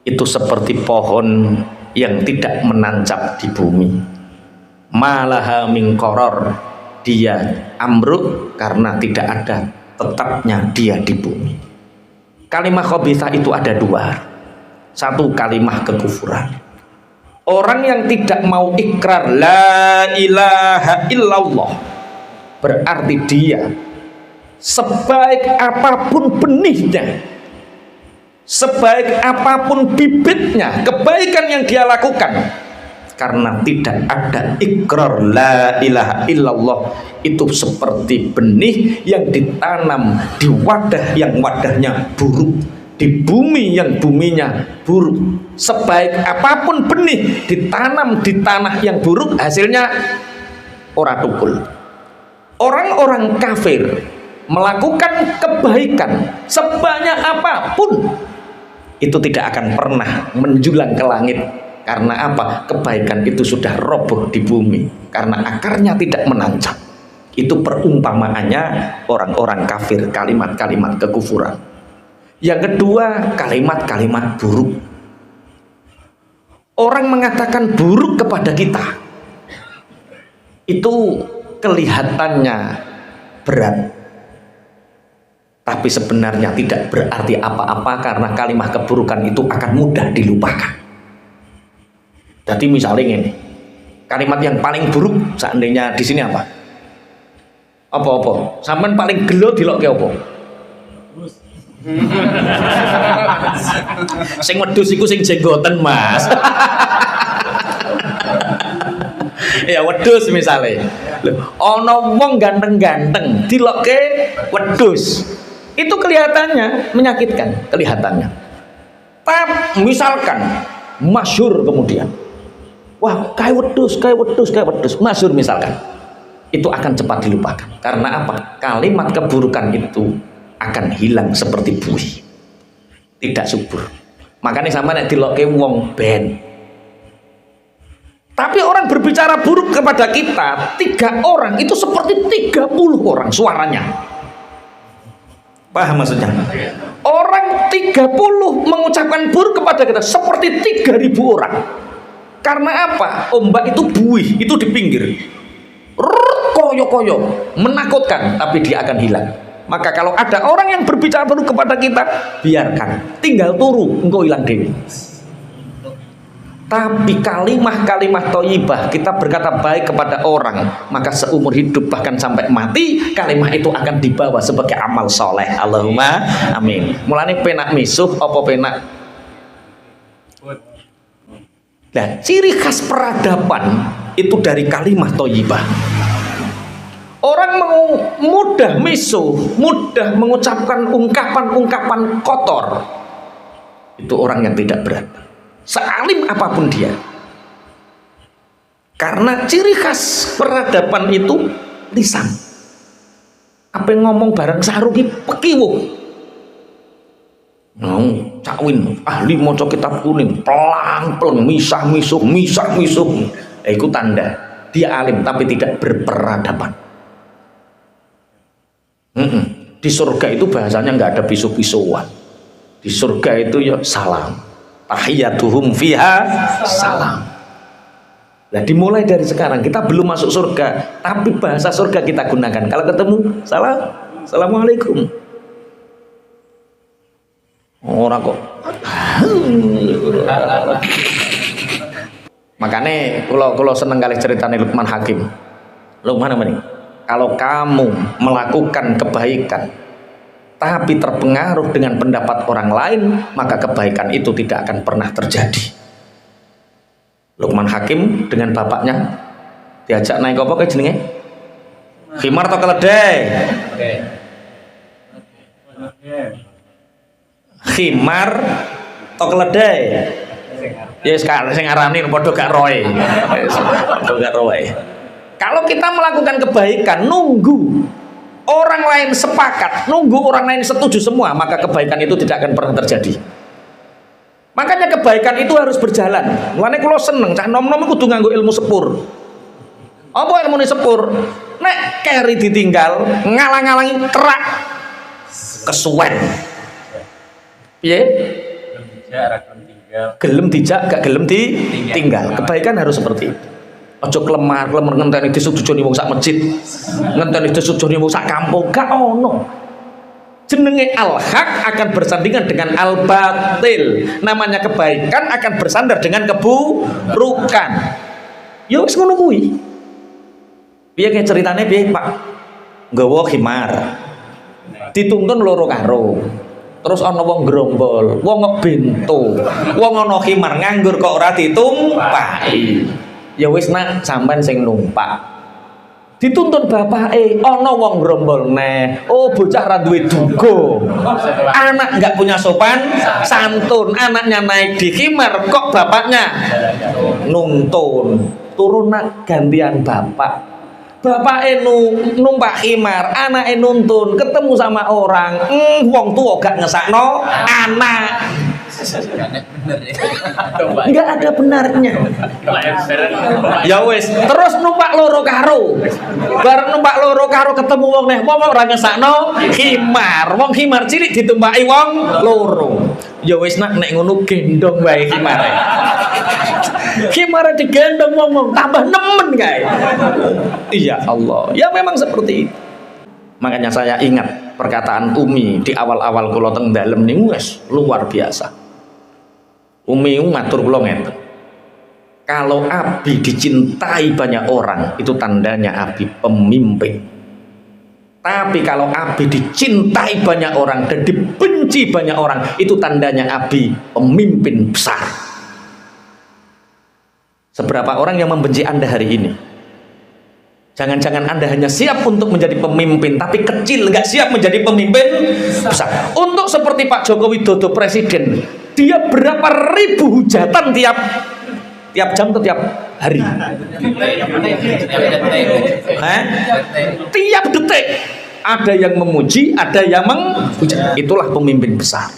itu seperti pohon yang tidak menancap di bumi. Malaha min qaror, dia amruk karena tidak ada tetapnya dia di bumi. Kalimah khabithah itu ada dua. Satu kalimah kekufuran. Orang yang tidak mau ikrar la ilaha illallah, berarti dia sebaik apapun benihnya, sebaik apapun bibitnya kebaikan yang dia lakukan, karena tidak ada ikrar la ilaha illallah, itu seperti benih yang ditanam di wadah yang wadahnya buruk, di bumi yang buminya buruk. Sebaik apapun benih ditanam di tanah yang buruk, hasilnya ora tukul. Orang-orang kafir melakukan kebaikan sebanyak apapun, itu tidak akan pernah menjulang ke langit. Karena apa? Kebaikan itu sudah roboh di bumi karena akarnya tidak menancap. Itu perumpamaannya orang-orang kafir, kalimat-kalimat kekufuran. Yang kedua, kalimat-kalimat buruk. Orang mengatakan buruk kepada kita, itu kelihatannya berat, tapi sebenarnya tidak berarti apa-apa karena kalimat keburukan itu akan mudah dilupakan. Jadi misalnya ini, kalimat yang paling buruk seandainya di sini apa? Apa-apa? Sampean paling gelo dilokke apa? Sing wedhus iku sing jenggoten, Mas. Ya wedhus misalnya. Ana wong ganteng-ganteng dilokke wedhus. Itu kelihatannya menyakitkan, kelihatannya. Tapi misalkan masyhur kemudian, wah kayak wedhus, masyhur misalkan, itu akan cepat dilupakan. Karena apa? Kalimat keburukan itu akan hilang seperti buih, tidak subur. Makanya sama nek dilokke wong ben. Tapi orang berbicara buruk kepada kita, 3 orang itu seperti 30 orang suaranya. Paham maksudnya? Orang 30 mengucapkan buruk kepada kita seperti 3000 orang. Karena apa? Ombak itu buih, itu di pinggir. Koyo-koyo, menakutkan, tapi dia akan hilang. Maka kalau ada orang yang berbicara buruk kepada kita, biarkan, tinggal turu, engkau hilang dewi. Tapi kalimah-kalimah thayyibah, kita berkata baik kepada orang, maka seumur hidup bahkan sampai mati kalimah itu akan dibawa sebagai amal soleh. Allahumma amin. Mulane penak misuh apa penak. Nah, ciri khas peradaban itu dari kalimah thayyibah. Orang mudah misuh, mudah mengucapkan ungkapan-ungkapan kotor, itu orang yang tidak beradab, sealim apapun dia. Karena ciri khas peradaban itu lisan. Apa yang ngomong barang saruki pekiwuh. Cak Win ahli maca kitab kuning, pelang-pelang, misah-misuh. Itu tanda dia alim tapi tidak berperadaban. Di surga itu bahasanya nggak ada pisu-pisuan. Di surga itu ya salam, tahiyyatuhum fiha salam. Nah, dimulai dari sekarang, kita belum masuk surga, tapi bahasa surga kita gunakan. Kalau ketemu, salam, assalamualaikum. Orang kok. Makanya kalau seneng kali ceritanya Luqman Hakim. Luqman apa nih? Kalau kamu melakukan kebaikan tapi terpengaruh dengan pendapat orang lain, maka kebaikan itu tidak akan pernah terjadi. Luqman Hakim dengan bapaknya diajak naik apa kayak jenenge? Khimar atau keledai? khimar atau keledai. Ya sekarang sing ngarani padha gak roe. Padha gak roe. Kalau kita melakukan kebaikan nunggu orang lain sepakat, nunggu orang lain setuju semua, maka kebaikan itu tidak akan pernah terjadi. Makanya kebaikan itu harus berjalan. Mulane kula seneng cah nom-nom kudu nganggo ilmu sepur. Apa ilmu sepur? Nek keri ditinggal, ngalang-alangi kerak kesuwen. Piye? Gelem dijak gak gelem ditinggal. Kebaikan harus seperti itu. Aja kelemar ngenteni disujudoni wong sak masjid, ngenteni disujudoni wong sak kampung, gak ono. Jenenge al-haq akan bersandingan dengan al-batil. Namanya kebaikan akan bersandar dengan keburukan. Ya wis ngono kuwi. Piye ke ceritane piye, Pak? Nggawa khimar. Dituntun loro karo. Terus ana wong grombol, wong ngebento, wong ana khimar nganggur kok ora ditumpaki. Ya wis nak sampean sing numpak. Dituntun bapake, ana wong grombol neh. Oh bocah ra duwe duga. Anak enggak punya sopan santun, anaknya naik di khimar kok bapaknya nuntun. Turun nak gantian bapak. Bapake numpak khimar, anake nuntun, ketemu sama orang, wong tua gak ngesakno anak. Enggak ada benarnya. Ya wis, terus numpak loro karo. Bareng numpak loro karo ketemu wong neh, wong ora ngesakno khimar. Wong khimar cilik ditumpaki wong loro. Ya wis nak nek ngono gendong wae khimare. Khimare digendong wong tambah nemen kae. Iya Allah. Ya memang seperti itu. Makanya saya ingat perkataan Umi di awal-awal kula teng dalem niku wis luar biasa. Umi ngatur kula ngeten. Kalau Abi dicintai banyak orang, itu tandanya Abi pemimpin. Tapi kalau Abi dicintai banyak orang dan dibenci banyak orang, itu tandanya Abi pemimpin besar. Seberapa orang yang membenci Anda hari ini? Jangan-jangan Anda hanya siap untuk menjadi pemimpin, tapi kecil, nggak siap menjadi pemimpin besar. Untuk seperti Pak Joko Widodo presiden, dia berapa ribu hujatan tiap jam atau tiap hari? Tiap detik. Ada yang memuji, ada yang menghujat. Itulah pemimpin besar.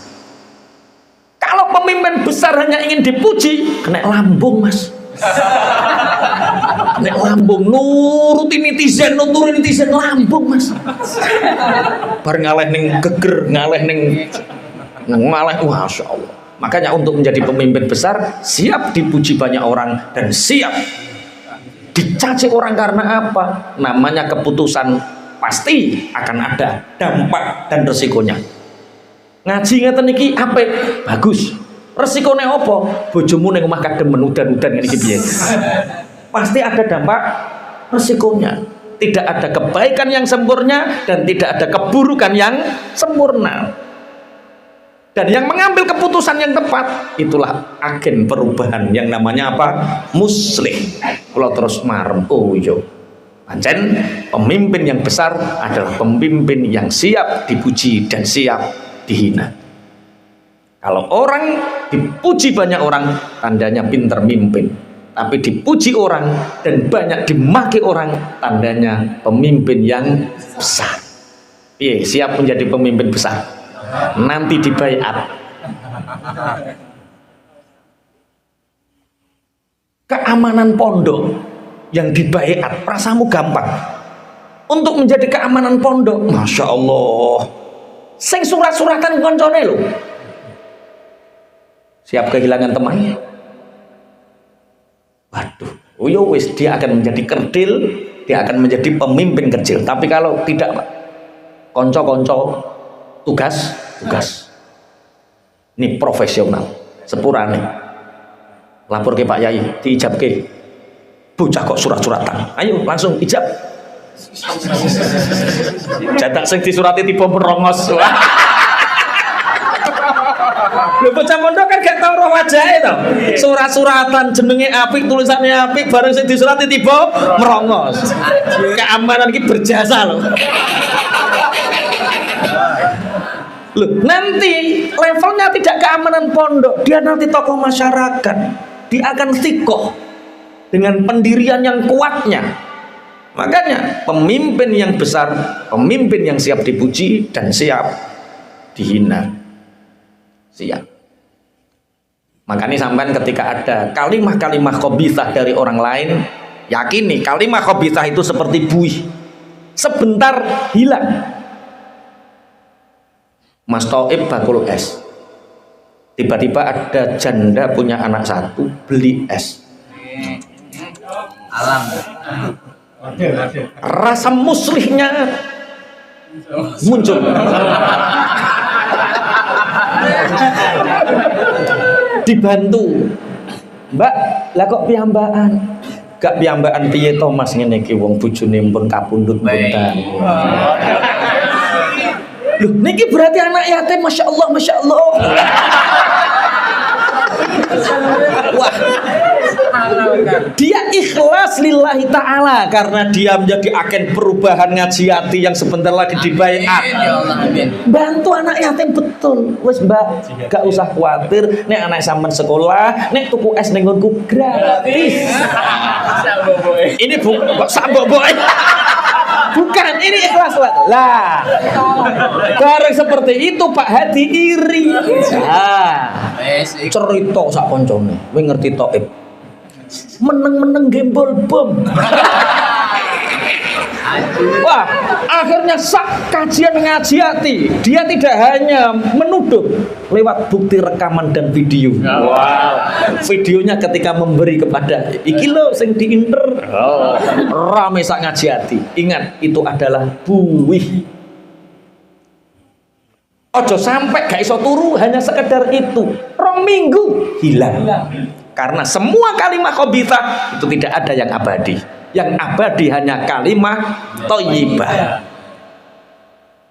Kalau pemimpin besar hanya ingin dipuji, kena lambung mas. Nek lambung nuruti netizen lambung mas. Bar ngaleh ning geger, ngaleh masya Allah. Makanya untuk menjadi pemimpin besar siap dipuji banyak orang dan siap dicaci orang karena apa? Namanya keputusan pasti akan ada dampak dan resikonya. Ngaji ngeten iki apik, bagus. Resikone apa? Bojomu ning omah kademen udan-udan ngene iki piye? Pasti ada dampak resikonya. Tidak ada kebaikan yang sempurna dan tidak ada keburukan yang sempurna. Dan yang mengambil keputusan yang tepat itulah agen perubahan yang namanya apa? Muslih. Kalau terus marem, oh yo. Pancen pemimpin yang besar adalah pemimpin yang siap dipuji dan siap dihina. Kalau orang dipuji banyak orang, tandanya pinter mimpin. Tapi dipuji orang dan banyak dimaki orang, tandanya pemimpin yang besar. Iya, siap menjadi pemimpin besar. Nanti dibaiat. Keamanan pondok yang dibaiat, rasamu gampang. Untuk menjadi keamanan pondok, masya Allah. Sing surat-suratan koncone lho. Siap kehilangan teman. Waduh, wis dia akan menjadi kerdil, dia akan menjadi pemimpin kecil. Tapi kalau tidak, Pak, konco-konco tugas. Ini profesional, sepurane. Lapor ke Pak Yai, diijab ke. Bocah kok surat-suratan. Ayo langsung ijab. Jadak sing disurati tiba merongos. Lho bocah pondok kan gak tau roh wajahe to. Surat-suratan jenenge apik, tulisannya apik, bareng sing disurati tiba merongos. Keamanan iki berjasa lho. Loh, nanti levelnya tidak keamanan pondok, dia nanti tokoh masyarakat. Dia akan sikoh dengan pendirian yang kuatnya. Makanya pemimpin yang besar, pemimpin yang siap dipuji dan siap dihina. Siap. Makanya sampean ketika ada kalimah-kalimah khabithah dari orang lain, yakini kalimah khabithah itu seperti buih, sebentar hilang. Mas Toib bakul es, tiba-tiba ada janda punya anak satu, beli es. Alam. Rasa muslihnya muncul. Dibantu, Mbak, lah kok piyambakan? Gak piyambakan piye to Mas, ngene iki wong bojone pun kapundhut buntan. Loh, niki berarti anak yatim, masya Allah, masya Allah. Wah, dia ikhlas lillahi ta'ala karena dia menjadi agen perubahan ngaji hati yang sebentar lagi dibaiat. Bantu anak yatim betul. Wes Mbak, gak usah khawatir. Nek anak sampean sekolah, nek tuku es ning nggonku gratis. Ini kok sambok boy. Bukan, ini ikhlas lah. Bareng seperti itu Pak Hadi iri. Cerita sak koncone, kowe ngerti Toib. Meneng-meneng gembol bom. Wah, akhirnya sak kajian ngaji hati, dia tidak hanya menuduh lewat bukti rekaman dan video. Wow. Videonya ketika memberi kepada iki lho sing diinter. Rame sak ngaji hati. Ingat, itu adalah buih. Ojo sampai gak iso turu hanya sekedar itu. Rong minggu hilang. Karena semua kalimah khabithah itu tidak ada yang abadi. Yang abadi hanya kalimah thayyibah.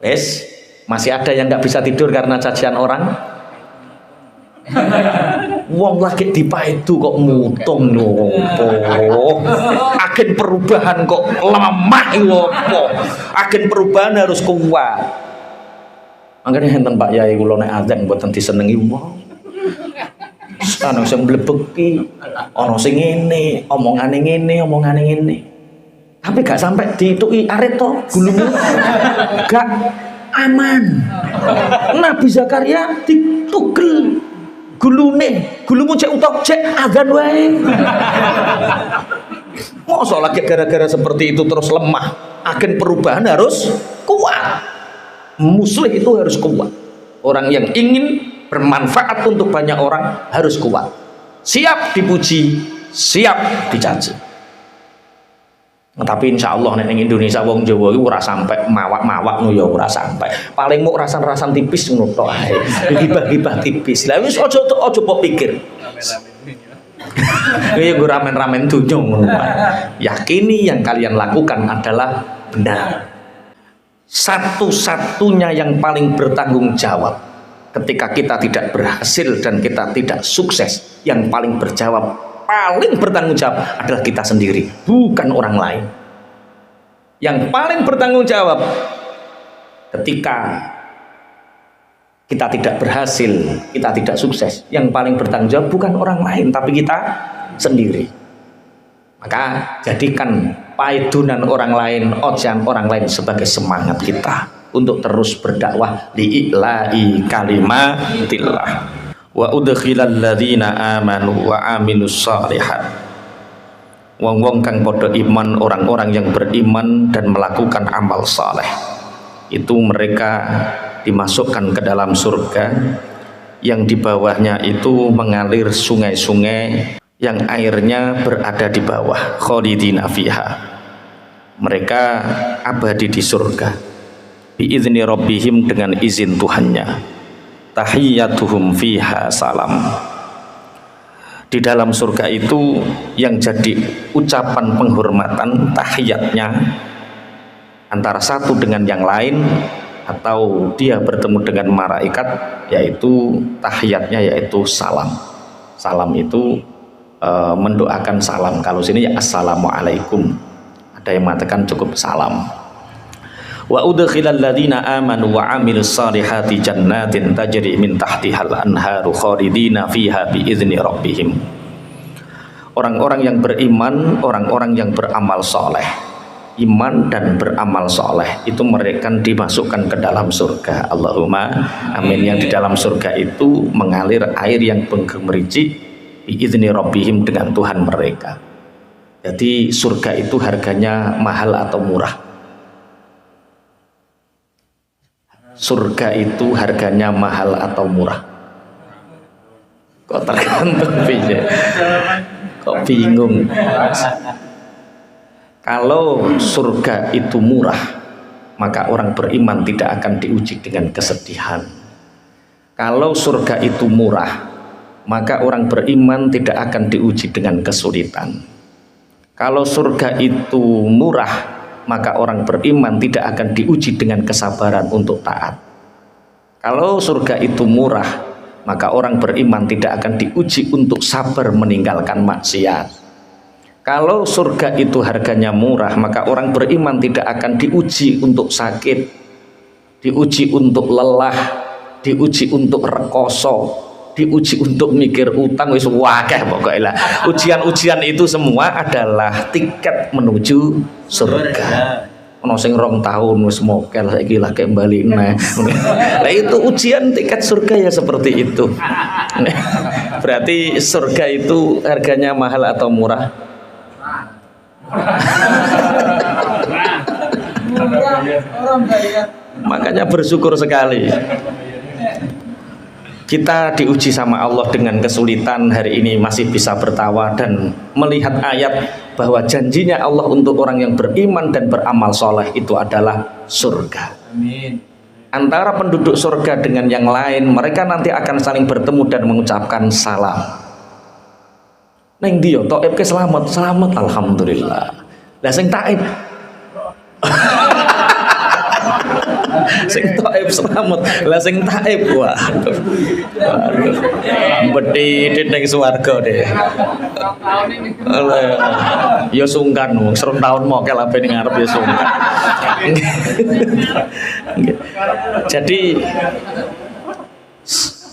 Wes, masih ada yang nggak bisa tidur karena cacian orang. Wong lagi dipaidu kok mutung ngopo. Agen perubahan kok lemah ngopo. Agen perubahan harus kuat. Makanya enten Pak Yai kula nek azan mboten disenengi wong. Ana sing mlebeki, ana sing ngene, omongane ngene. Tapi gak sampai dituki arit to gulumu. Gak aman. Nabi Zakaria ditugel gulune, gulumu cek utok cek azan wae. Mosok lagi gara-gara seperti itu terus lemah. Agen perubahan harus kuat. Muslih itu harus kuat. Orang yang ingin bermanfaat untuk banyak orang harus kuat, siap dipuji, siap dicaci. Tapi insya Allah nek ning Indonesia wong Jawa iki ora sampai mawak-mawak ngono ya ora sampai. Paling mau rasan-rasan tipis ngono tok ae. Gibah-gibah tipis. Lah wis aja mbok pikir. Kayak gue ramen-ramen dunya ngono. Yakini yang kalian lakukan adalah benar. Satu-satunya yang paling bertanggung jawab ketika kita tidak berhasil dan kita tidak sukses, yang paling bertanggung jawab adalah kita sendiri, bukan orang lain. Yang paling bertanggung jawab ketika kita tidak berhasil, kita tidak sukses, yang paling bertanggung jawab bukan orang lain tapi kita sendiri. Maka jadikan paidunan orang lain, ocehan orang lain sebagai semangat kita untuk terus berdakwah li'ila'i kalimatillah. Wa udkhilal ladzina amanu wa amilus shalihat. Wong-wong kang padha iman, orang-orang yang beriman dan melakukan amal saleh, itu mereka dimasukkan ke dalam surga yang di bawahnya itu mengalir sungai-sungai yang airnya berada di bawah, khalidina fiha. Mereka abadi di surga biizni rabbihim, dengan izin Tuhannya. Tahiyyatuhum fiha salam. Di dalam surga itu yang jadi ucapan penghormatan, tahiyatnya antara satu dengan yang lain atau dia bertemu dengan malaikat, yaitu tahiyatnya yaitu salam. Salam itu mendoakan salam. Kalau sini ya assalamualaikum. Ada yang mengatakan cukup salam. Wa udkhilal ladzina amanu wa 'amilus solihati jannatin tajri min tahtihal anharu khalidina fiha biizni rabbihim. Orang-orang yang beriman, orang-orang yang beramal soleh, iman dan beramal soleh, itu mereka dimasukkan ke dalam surga. Allahumma amin. Yang di dalam surga itu mengalir air yang menggemericik biizni rabbihim, dengan Tuhan mereka. Jadi surga itu harganya mahal atau murah? Surga itu harganya mahal atau murah? Kok tergantung piye? Kok bingung? Kalau surga itu murah, maka orang beriman tidak akan diuji dengan kesedihan. Kalau surga itu murah, maka orang beriman tidak akan diuji dengan kesulitan. Kalau surga itu murah, maka orang beriman tidak akan diuji dengan kesabaran untuk taat. Kalau surga itu murah, maka orang beriman tidak akan diuji untuk sabar meninggalkan maksiat. Kalau surga itu harganya murah, maka orang beriman tidak akan diuji untuk sakit, diuji untuk lelah, diuji untuk rekoso, diuji untuk mikir utang, wis wakeh pokoknya lah. Ujian-ujian itu semua adalah tiket menuju surga. Ono sing 2 tahun wis mokel saiki lagi bali neh. Lah itu ujian tiket surga ya seperti itu. Berarti surga itu harganya mahal atau murah? Makanya bersyukur sekali. Kita diuji sama Allah dengan kesulitan, hari ini masih bisa bertawa dan melihat ayat bahwa janjinya Allah untuk orang yang beriman dan beramal soleh itu adalah surga. Amin. Antara penduduk surga dengan yang lain, mereka nanti akan saling bertemu dan mengucapkan salam. Neng dia taib ke selamat, selamat alhamdulillah. Lah sing taib sing taib selamat, lah sing taib waduh bedhit ning swarga deh. Ya sungkan wong 2 tahun mokel ape ning ngarep ya sungkan. Jadi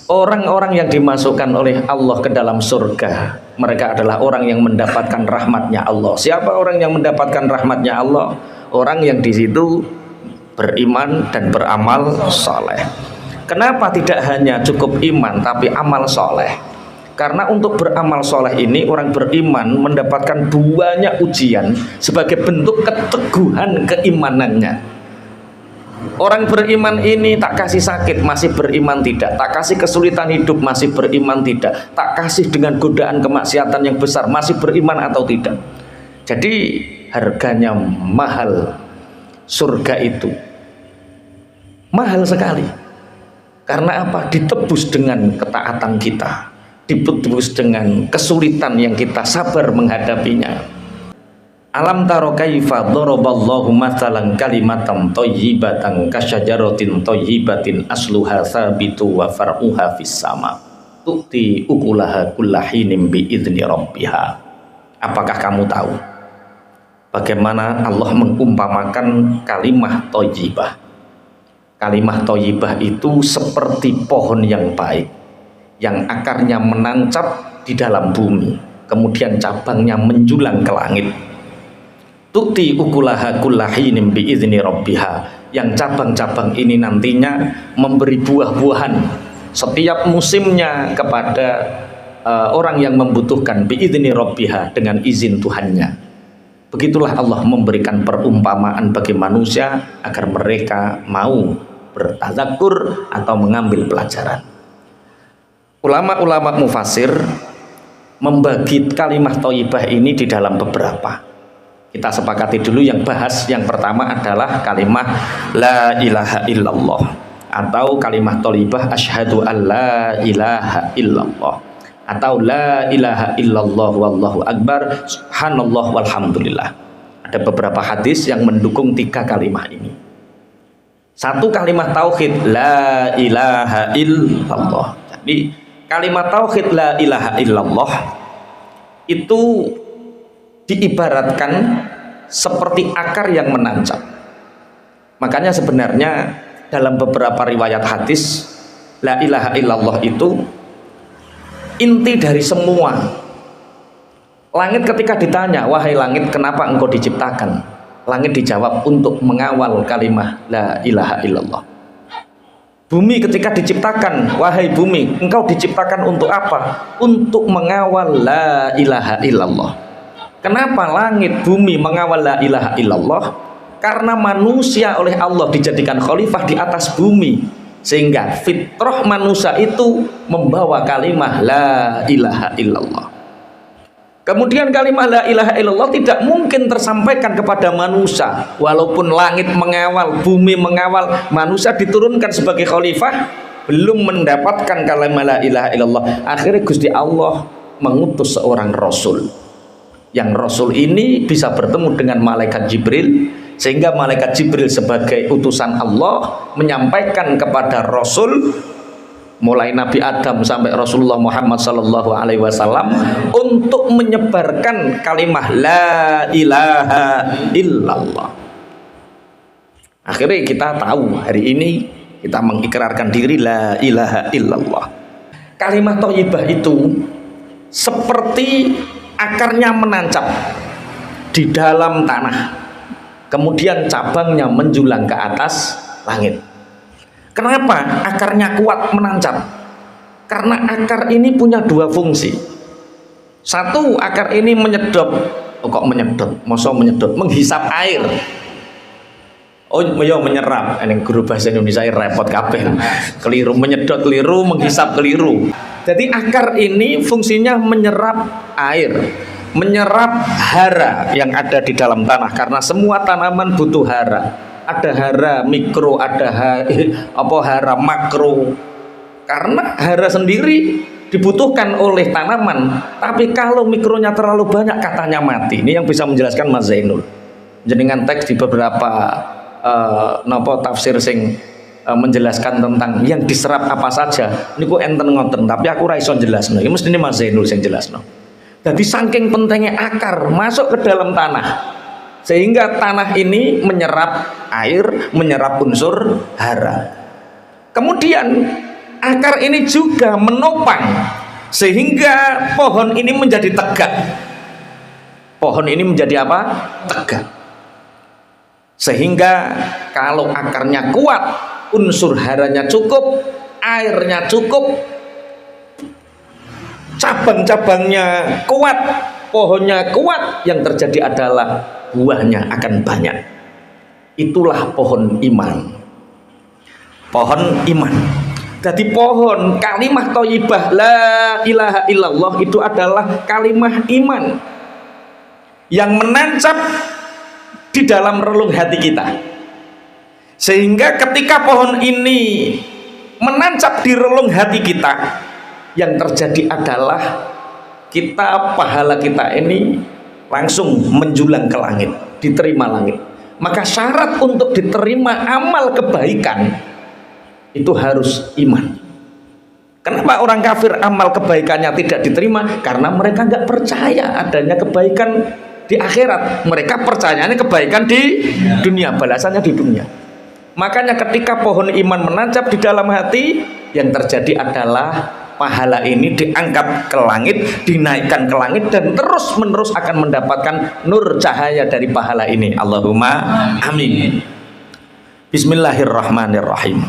orang-orang yang dimasukkan oleh Allah ke dalam surga, mereka adalah orang yang mendapatkan rahmatnya Allah. Siapa orang yang mendapatkan rahmatnya Allah? Orang yang di situ beriman dan beramal soleh. Kenapa tidak hanya cukup iman tapi amal soleh? Karena untuk beramal soleh ini orang beriman mendapatkan banyak ujian sebagai bentuk keteguhan keimanannya. Orang beriman ini tak kasih sakit masih beriman tidak, tak kasih kesulitan hidup masih beriman tidak, tak kasih dengan godaan kemaksiatan yang besar masih beriman atau tidak. Jadi harganya mahal. Surga itu mahal sekali. Karena apa? Ditebus dengan ketaatan kita, ditebus dengan kesulitan yang kita sabar menghadapinya. Alam taro kaifa daraballahu mathalan kalimatan thayyibatan kasyajaratin thayyibatin asluha tsabitu wa far'uha fis sama tu'ti ukulaha kullahinin bi'izni rabbiha. Apakah kamu tahu bagaimana Allah mengumpamakan kalimah thayyibah? Kalimah thayyibah itu seperti pohon yang baik, yang akarnya menancap di dalam bumi, kemudian cabangnya menjulang ke langit. Tu'ti ukulaha kullahinin biizni rabbiha, yang cabang-cabang ini nantinya memberi buah-buahan setiap musimnya kepada orang yang membutuhkan biizni rabbiha, dengan izin Tuhannya. Begitulah Allah memberikan perumpamaan bagi manusia agar mereka mau bertadzakur atau mengambil pelajaran. Ulama-ulama mufasir membagi kalimah thayyibah ini di dalam beberapa. Kita sepakati dulu yang bahas. Yang pertama adalah kalimah la ilaha illallah, atau kalimah thayyibah asyhadu an la ilaha illallah, atau la ilaha illallah wallahu akbar subhanallah walhamdulillah. Ada beberapa hadis yang mendukung 3 kalimah ini. Satu kalimat tauhid la ilaha illallah. Jadi kalimat tauhid la ilaha illallah itu diibaratkan seperti akar yang menancap. Makanya sebenarnya dalam beberapa riwayat hadis, la ilaha illallah itu inti dari semua. Langit ketika ditanya, wahai langit kenapa engkau diciptakan? Langit dijawab untuk mengawal kalimah la ilaha illallah. Bumi ketika diciptakan, wahai bumi engkau diciptakan untuk apa? Untuk mengawal la ilaha illallah. Kenapa langit bumi mengawal la ilaha illallah? Karena manusia oleh Allah dijadikan khalifah di atas bumi, sehingga fitrah manusia itu membawa kalimah la ilaha illallah. Kemudian kalimah la ilaha illallah tidak mungkin tersampaikan kepada manusia. Walaupun langit mengawal, bumi mengawal, manusia diturunkan sebagai khalifah, belum mendapatkan kalimah la ilaha illallah. Akhirnya Gusti Allah mengutus seorang rasul. Yang rasul ini bisa bertemu dengan malaikat Jibril, sehingga malaikat Jibril sebagai utusan Allah menyampaikan kepada rasul, mulai Nabi Adam sampai Rasulullah Muhammad SAW, untuk menyebarkan kalimah la ilaha illallah. Akhirnya kita tahu hari ini kita mengikrarkan diri la ilaha illallah. Kalimat thayyibah itu seperti akarnya menancap di dalam tanah, kemudian cabangnya menjulang ke atas langit. Kenapa akarnya kuat menancap? Karena akar ini punya dua fungsi. Satu, akar ini menyedot. Oh, kok menyedot? Masa menyedot? Menghisap air. Oh, ya menyerap. Ini guru bahasa Indonesia repot kabeh. Keliru, menyedot keliru, menghisap keliru. Jadi akar ini fungsinya menyerap air, menyerap hara yang ada di dalam tanah, karena semua tanaman butuh hara. Ada hara mikro, ada hara makro. Karena hara sendiri dibutuhkan oleh tanaman, tapi kalau mikronya terlalu banyak katanya mati. Ini yang bisa menjelaskan Mas Zainul. Jenengan teks di beberapa tafsir sing menjelaskan tentang yang diserap apa saja. Niku enten ngoten, tapi aku ra iso jelasno. Iki mesti Mas Zainul sing jelasno. Jadi saking pentingnya akar masuk ke dalam tanah, sehingga tanah ini menyerap air, menyerap unsur hara. Kemudian akar ini juga menopang sehingga pohon ini menjadi tegak. Pohon ini menjadi apa? Tegak. Sehingga kalau akarnya kuat, unsur haranya cukup, airnya cukup, cabang-cabangnya kuat, pohonnya kuat, yang terjadi adalah buahnya akan banyak. Itulah pohon iman. Pohon iman. Jadi pohon kalimah thayyibah la ilaha illallah itu adalah kalimah iman yang menancap di dalam relung hati kita. Sehingga ketika pohon ini menancap di relung hati kita, yang terjadi adalah pahala kita ini langsung menjulang ke langit, diterima langit. Maka syarat untuk diterima amal kebaikan itu harus iman. Kenapa orang kafir amal kebaikannya tidak diterima? Karena mereka nggak percaya adanya kebaikan di akhirat. Mereka percayanya kebaikan di dunia, balasannya di dunia. Makanya ketika pohon iman menancap di dalam hati, yang terjadi adalah pahala ini diangkat ke langit, dinaikkan ke langit, dan terus menerus akan mendapatkan nur cahaya dari pahala ini. Allahumma amin. Bismillahirrahmanirrahim.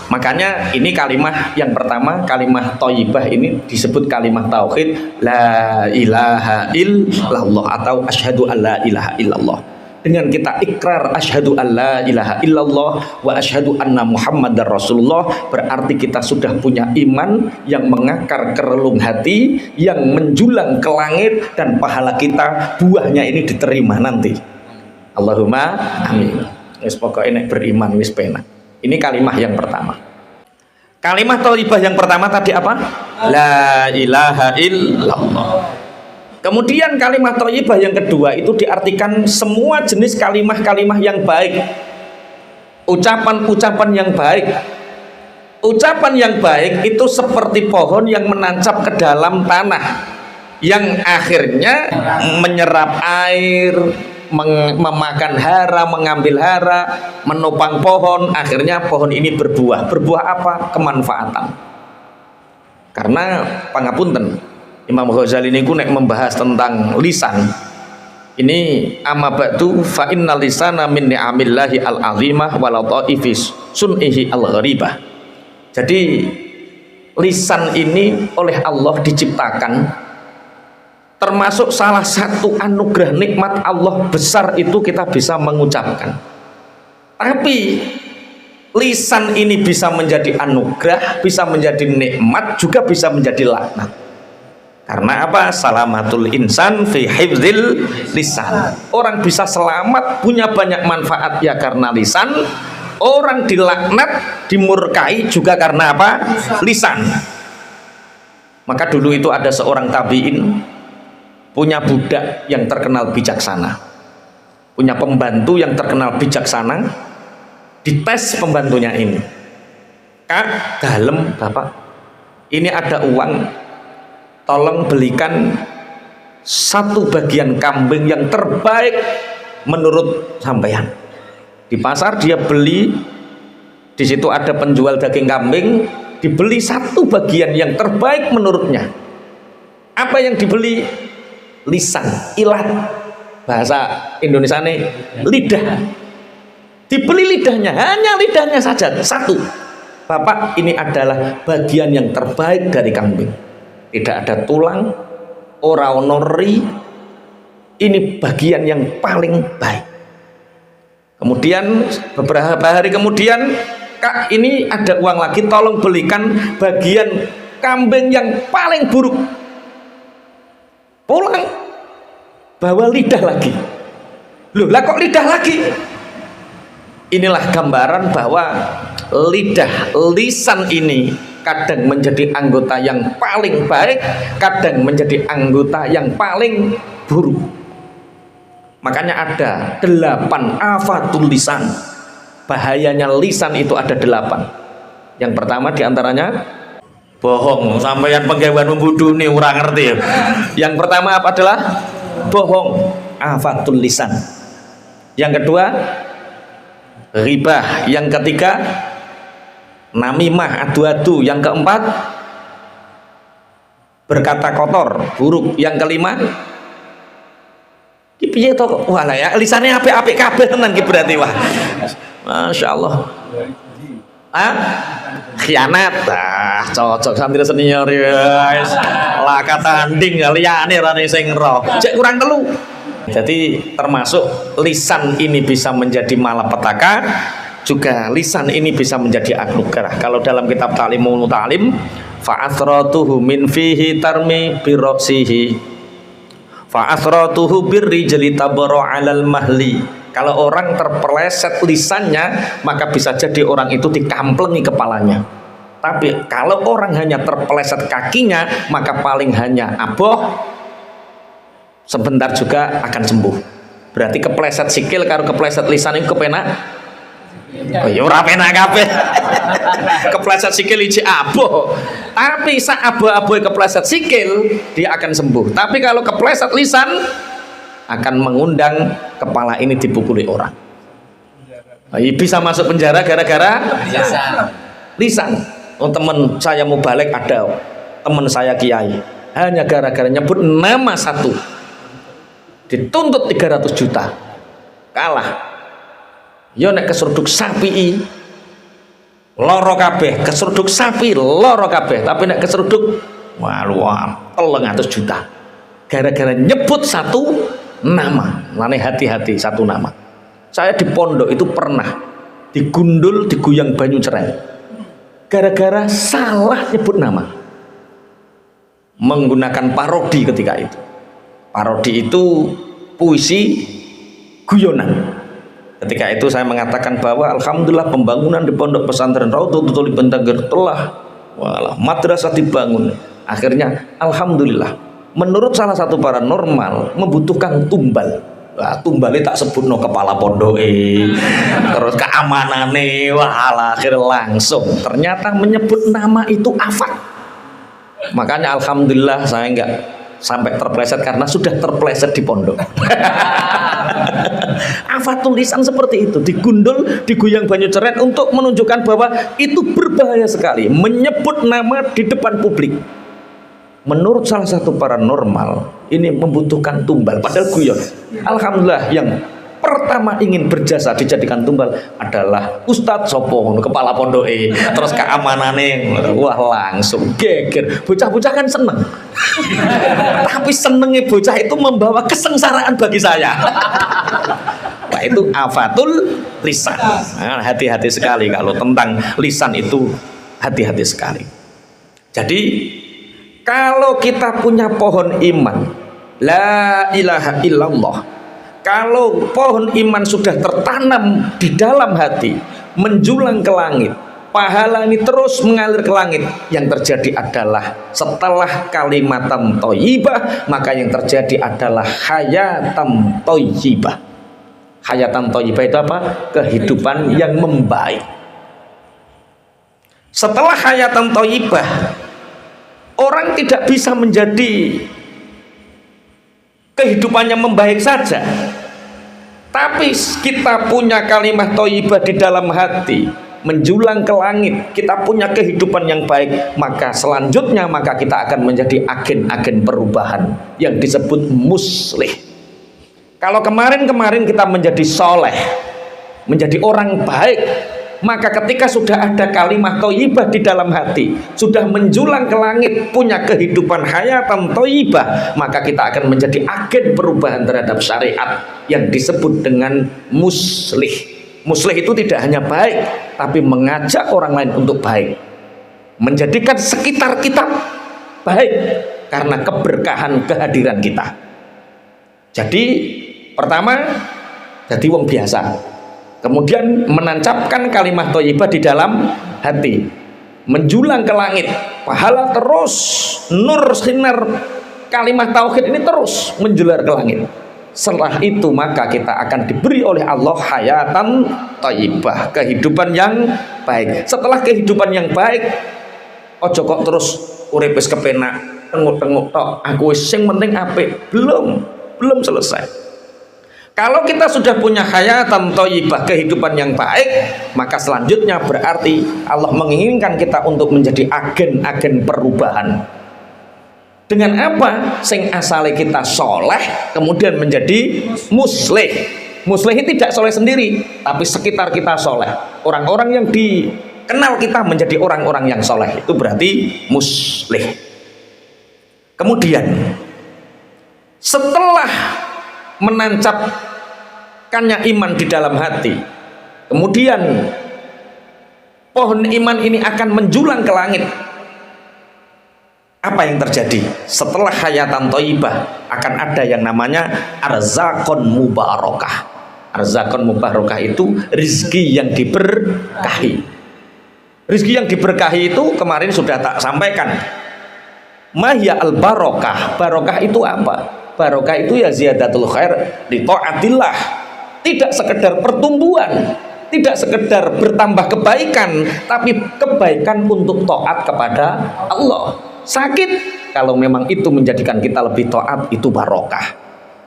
Makanya ini kalimah yang pertama, kalimah thayyibah ini disebut kalimah tauhid la ilaha illallah atau asyhadu alla ilaha illallah. Dengan kita ikrar asyhadu alla ilaha illallah wa asyhadu anna muhammadar rasulullah, berarti kita sudah punya iman yang mengakar ke relung hati, yang menjulang ke langit, dan pahala kita buahnya ini diterima nanti. Allahumma amin. Wis pokoke nek beriman wis penak. Ini kalimah yang pertama. Kalimah thayyibah yang pertama tadi apa? La ilaha illallah. Kemudian kalimat thayyibah yang kedua itu diartikan semua jenis kalimah-kalimah yang baik, ucapan-ucapan yang baik. Ucapan yang baik itu seperti pohon yang menancap ke dalam tanah, yang akhirnya menyerap air, memakan hara, mengambil hara, menopang pohon, akhirnya pohon ini berbuah. Berbuah apa? Kemanfaatan. Karena pangapunten, Imam Ghazali ini nek membahas tentang lisan. Ini amma ba'du fa innal lisana min ni'amillahi al-azimah wa lataifis sun'ihi al-gharibah. Jadi lisan ini oleh Allah diciptakan, termasuk salah satu anugerah nikmat Allah besar itu kita bisa mengucapkan. Tapi lisan ini bisa menjadi anugerah, bisa menjadi nikmat, juga bisa menjadi laknat. Karena apa? Salamatul insan fi hifdzil lisan. Orang bisa selamat, punya banyak manfaat ya karena lisan. Orang dilaknat, dimurkai juga karena apa? Lisan. Maka dulu itu ada seorang tabi'in punya budak yang terkenal bijaksana, punya pembantu yang terkenal bijaksana. Dites pembantunya ini, Kak, dalem Bapak, ini ada uang, tolong belikan satu bagian kambing yang terbaik menurut sampean. Di pasar dia beli, di situ ada penjual daging kambing, dibeli satu bagian yang terbaik menurutnya. Apa yang dibeli? Lisan, ilat, bahasa Indonesia ini lidah. Dibeli lidahnya, hanya lidahnya saja satu. Bapak, ini adalah bagian yang terbaik dari kambing. Tidak ada tulang, ora ono ri. Ini bagian yang paling baik. Kemudian beberapa hari kemudian, Kak, ini ada uang lagi, tolong belikan bagian kambing yang paling buruk. Pulang bawa lidah lagi. Loh, lah kok lidah lagi? Inilah gambaran bahwa lidah, lisan ini kadang menjadi anggota yang paling baik, kadang menjadi anggota yang paling buruk. Makanya ada 8 afatul lisan. Bahayanya lisan itu ada 8. Yang pertama diantaranya bohong. Sampeyan penggawean membudu nih orang ngerti ya. Yang pertama apa adalah bohong, afatul lisan. Yang kedua ribah. Yang ketiga namimah, adu-adu. Yang keempat berkata kotor, buruk. Yang kelima piye to kok walah ya lisane apik-apik kabeh tenan ki berarti wah. Masyaallah. Khianat. Cocok santri senior ya. Lah katanding liyane rane sing ro. Cek kurang telu. Jadi termasuk lisan ini bisa menjadi malapetaka, juga lisan ini bisa menjadi anugerah. Kalau dalam kitab Ta'limul Muta'allim, fa'athratuhu min fihi tarmi birrasihi fa'athratuhu birrijli tabara 'alal mahli. Kalau orang terpeleset lisannya, maka bisa jadi orang itu dikamplengi kepalanya. Tapi kalau orang hanya terpeleset kakinya, maka paling hanya aboh, sebentar juga akan sembuh. Berarti kepleset sikil karo kepleset lisan itu kepenak. Oh ya ora penak kabeh. Kepleset sikil iki aboh. Tapi sak aboh-aboh kepleset sikil dia akan sembuh. Tapi kalau kepleset lisan akan mengundang kepala ini dipukuli orang. Bisa masuk penjara gara-gara lisan. Oh, teman saya mau balik, ada teman saya kiai, hanya gara-gara nyebut nama satu dituntut 300 juta. Kalah. Yo nek keseruduk sapi loro kabeh, keseruduk sapi loro kabeh, tapi nek keseruduk waluan 300 juta. Gara-gara nyebut satu nama. Lane hati-hati satu nama. Saya di pondok itu pernah digundul, diguyang banyu cerai. Gara-gara salah nyebut nama. Menggunakan parodi ketika itu. Parodi itu puisi guyonan. Ketika itu saya mengatakan bahwa alhamdulillah pembangunan di pondok pesantren Raudhatul Bentager telah madrasah dibangun. Akhirnya alhamdulillah. Menurut salah satu paranormal membutuhkan tumbal. Wah, tumbalnya tak sebut no kepala pondok terus keamanannya wah akhir langsung ternyata menyebut nama itu afat. Makanya alhamdulillah saya enggak sampai terpleset karena sudah terpleset di pondok. Afatul lisan seperti itu, digundul, digoyang banyu ceret untuk menunjukkan bahwa itu berbahaya sekali menyebut nama di depan publik. Menurut salah satu paranormal, ini membutuhkan tumbal, padahal guyon. Alhamdulillah, yang pertama ingin berjasa dijadikan tumbal adalah Ustadz Sopo, kepala pondoke, terus keamanannya, wah langsung geger. Bocah-bocah kan seneng, tapi senengnya bocah itu membawa kesengsaraan bagi saya. Nah, itu afatul lisan. Nah, hati-hati sekali kalau tentang lisan itu, hati-hati sekali. Jadi kalau kita punya pohon iman, la ilaha illallah, kalau pohon iman sudah tertanam di dalam hati, menjulang ke langit, pahala ini terus mengalir ke langit, yang terjadi adalah setelah kalimatan thayyibah, maka yang terjadi adalah hayatan thayyibah. Hayatan thayyibah itu apa? Kehidupan yang membaik. Setelah hayatan thayyibah, orang tidak bisa menjadi kehidupannya membaik saja, tapi kita punya kalimat thayyibah di dalam hati, menjulang ke langit, kita punya kehidupan yang baik, maka selanjutnya maka kita akan menjadi agen-agen perubahan yang disebut muslih. Kalau kemarin-kemarin kita menjadi soleh, menjadi orang baik, maka ketika sudah ada kalimat thayyibah di dalam hati, sudah menjulang ke langit, punya kehidupan hayatan thayyibah, maka kita akan menjadi agen perubahan terhadap syariat yang disebut dengan muslih. Muslih itu tidak hanya baik, tapi mengajak orang lain untuk baik, menjadikan sekitar kita baik karena keberkahan kehadiran kita. Jadi pertama, jadi wong biasa, kemudian menancapkan kalimat thayyibah di dalam hati, menjulang ke langit, pahala terus, nur sinar kalimat tauhid ini terus menjular ke langit. Setelah itu maka kita akan diberi oleh Allah hayatan thayyibah, kehidupan yang baik. Setelah kehidupan yang baik, ojo kok terus urip wis kepenak, tenguk-tenguk tok, aku wis sing penting apik. Belum selesai. Kalau kita sudah punya hayatan thayyibah, kehidupan yang baik, maka selanjutnya berarti Allah menginginkan kita untuk menjadi agen-agen perubahan. Dengan apa? Sing asale kita soleh, kemudian menjadi muslih. Muslih tidak soleh sendiri, tapi sekitar kita soleh. Orang-orang yang dikenal kita menjadi orang-orang yang soleh, itu berarti muslih. Kemudian setelah menancapkannya iman di dalam hati, kemudian pohon iman ini akan menjulang ke langit. Apa yang terjadi? Setelah hayatan thayyibah akan ada yang namanya arzakon mubarakah. Arzakon mubarakah itu rizki yang diberkahi. Rizki yang diberkahi itu kemarin sudah tak sampaikan. Mahya al barokah. Barokah itu apa? Barokah itu ya ziyadatul khair di taatillah. Tidak sekedar pertumbuhan, tidak sekedar bertambah kebaikan, tapi kebaikan untuk taat kepada Allah. Sakit, kalau memang itu menjadikan kita lebih taat, itu barokah.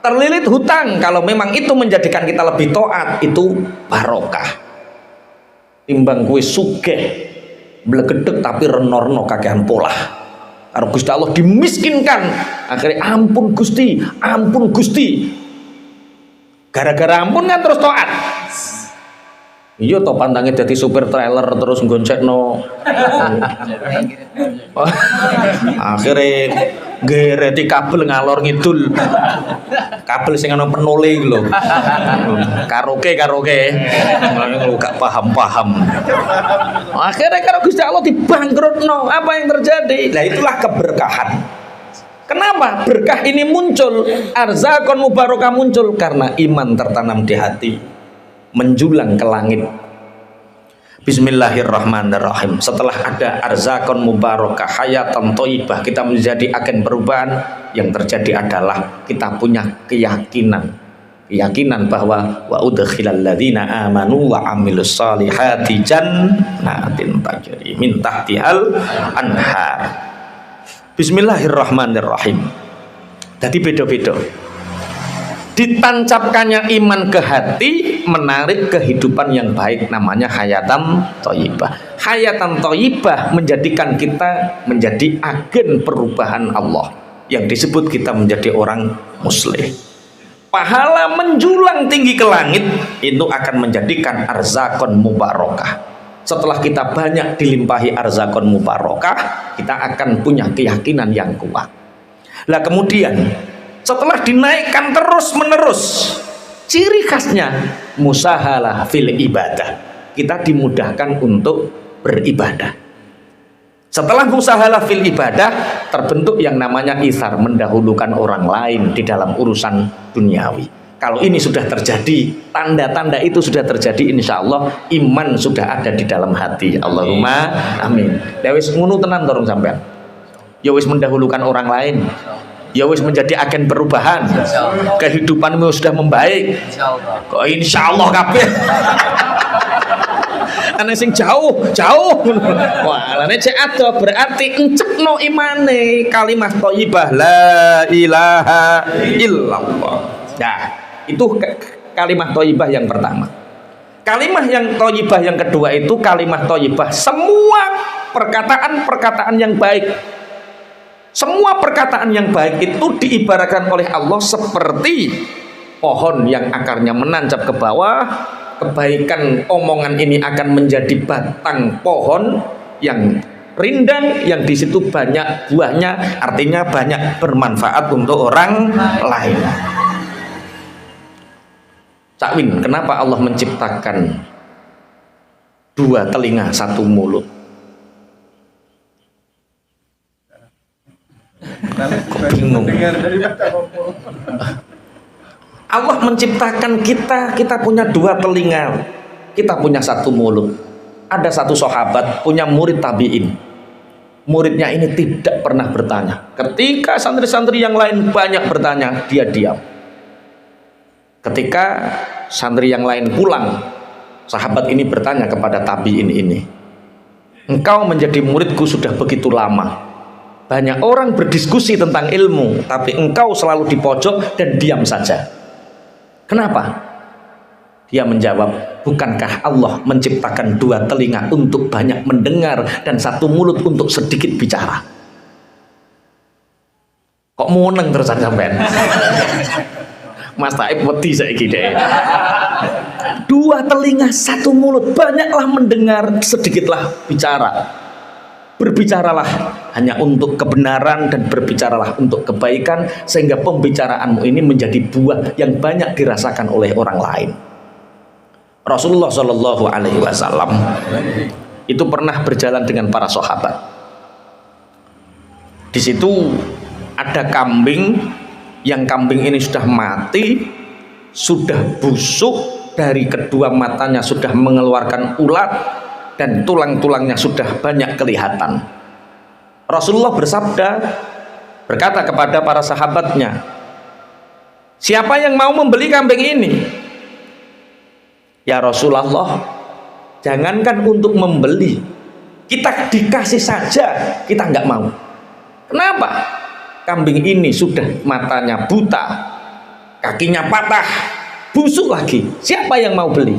Terlilit hutang, kalau memang itu menjadikan kita lebih taat, itu barokah. Timbang kue sugih blegedeg tapi renorno kakean pola. Karo Gusti Allah dimiskinkan, akhirnya ampun Gusti, ampun Gusti. Gara-gara ampun kan terus taat. Iya toh pandangnya jadi supir trailer terus goncekno. Akhirnya gereti kabel ngalor ngidul. Kabel sing ana penule lho. Karaoke. Gak paham. Akhirnya karo Gusti Allah dibangkrutno. Apa yang terjadi? Nah itulah keberkahan. Kenapa berkah ini muncul? Arzakon mubarakah muncul karena iman tertanam di hati, menjulang ke langit. Bismillahirrahmanirrahim. Setelah ada arzakon mubarakah, hayatan thayyibah, kita menjadi agen perubahan. Yang terjadi adalah kita punya keyakinan bahwa wa udkhilal ladzina amanu wa amilus solihati jannatin tajri min tahtihal anhar. Bismillahirrahmanirrahim. Jadi beda-beda. ditancapkannya iman ke hati menarik kehidupan yang baik, namanya hayatan thayyibah. Hayatan thayyibah menjadikan kita menjadi agen perubahan Allah, yang disebut kita menjadi orang muslim. Pahala menjulang tinggi ke langit itu akan menjadikan arzakon mubarakah. Setelah kita banyak dilimpahi arzakon mubarakah, kita akan punya keyakinan yang kuat. Lah kemudian setelah dinaikkan terus menerus, ciri khasnya musahalah fil ibadah, kita dimudahkan untuk beribadah. Setelah musahalah fil ibadah, terbentuk yang namanya itsar, mendahulukan orang lain di dalam urusan duniawi. Kalau ini sudah terjadi, tanda-tanda itu sudah terjadi, insya Allah iman sudah ada di dalam hati. Allahumma amin. Ya wis ngono tenan dorong sampean. Ya wis mendahulukan orang lain. Ya wis menjadi agen perubahan. Kehidupanmu sudah membaik. Kok insya Allah kabeh. Ana sing jauh. Wah, lane cek ado berarti encekno imane, kalimat thayyibah la ilaha illallah. Nah, itu kalimat thayyibah yang pertama. Kalimat yang thayyibah yang kedua itu kalimat thayyibah semua perkataan-perkataan yang baik. Semua perkataan yang baik itu diibaratkan oleh Allah seperti pohon yang akarnya menancap ke bawah. Kebaikan omongan ini akan menjadi batang pohon yang rindang, yang di situ banyak buahnya, artinya banyak bermanfaat untuk orang lain. Cak Win, kenapa Allah menciptakan dua telinga satu mulut? Kok bingung? Allah menciptakan kita punya dua telinga, kita punya satu mulut. Ada satu sahabat punya murid tabi'in. Muridnya ini tidak pernah bertanya. Ketika santri-santri yang lain banyak bertanya, dia diam. Ketika santri yang lain pulang, sahabat ini bertanya kepada tabi'in ini, engkau menjadi muridku sudah begitu lama. Banyak orang berdiskusi tentang ilmu, tapi engkau selalu di pojok dan diam saja. Kenapa? Dia menjawab, bukankah Allah menciptakan dua telinga untuk banyak mendengar dan satu mulut untuk sedikit bicara? Kok muneng terusan sampean? Mas Taib wedi saiki deh. Dua telinga satu mulut, banyaklah mendengar, sedikitlah bicara. Berbicaralah hanya untuk kebenaran dan berbicaralah untuk kebaikan, sehingga pembicaraanmu ini menjadi buah yang banyak dirasakan oleh orang lain. Rasulullah Shallallahu Alaihi Wasallam itu pernah berjalan dengan para sahabat. Di situ ada kambing, yang kambing ini sudah mati, sudah busuk, dari kedua matanya sudah mengeluarkan ulat, dan tulang-tulangnya sudah banyak kelihatan. Rasulullah bersabda, berkata kepada para sahabatnya, siapa yang mau membeli kambing ini? Ya Rasulullah, jangankan untuk membeli, kita dikasih saja kita nggak mau. Kenapa? Kambing ini sudah matanya buta, kakinya patah, busuk lagi. Siapa yang mau beli?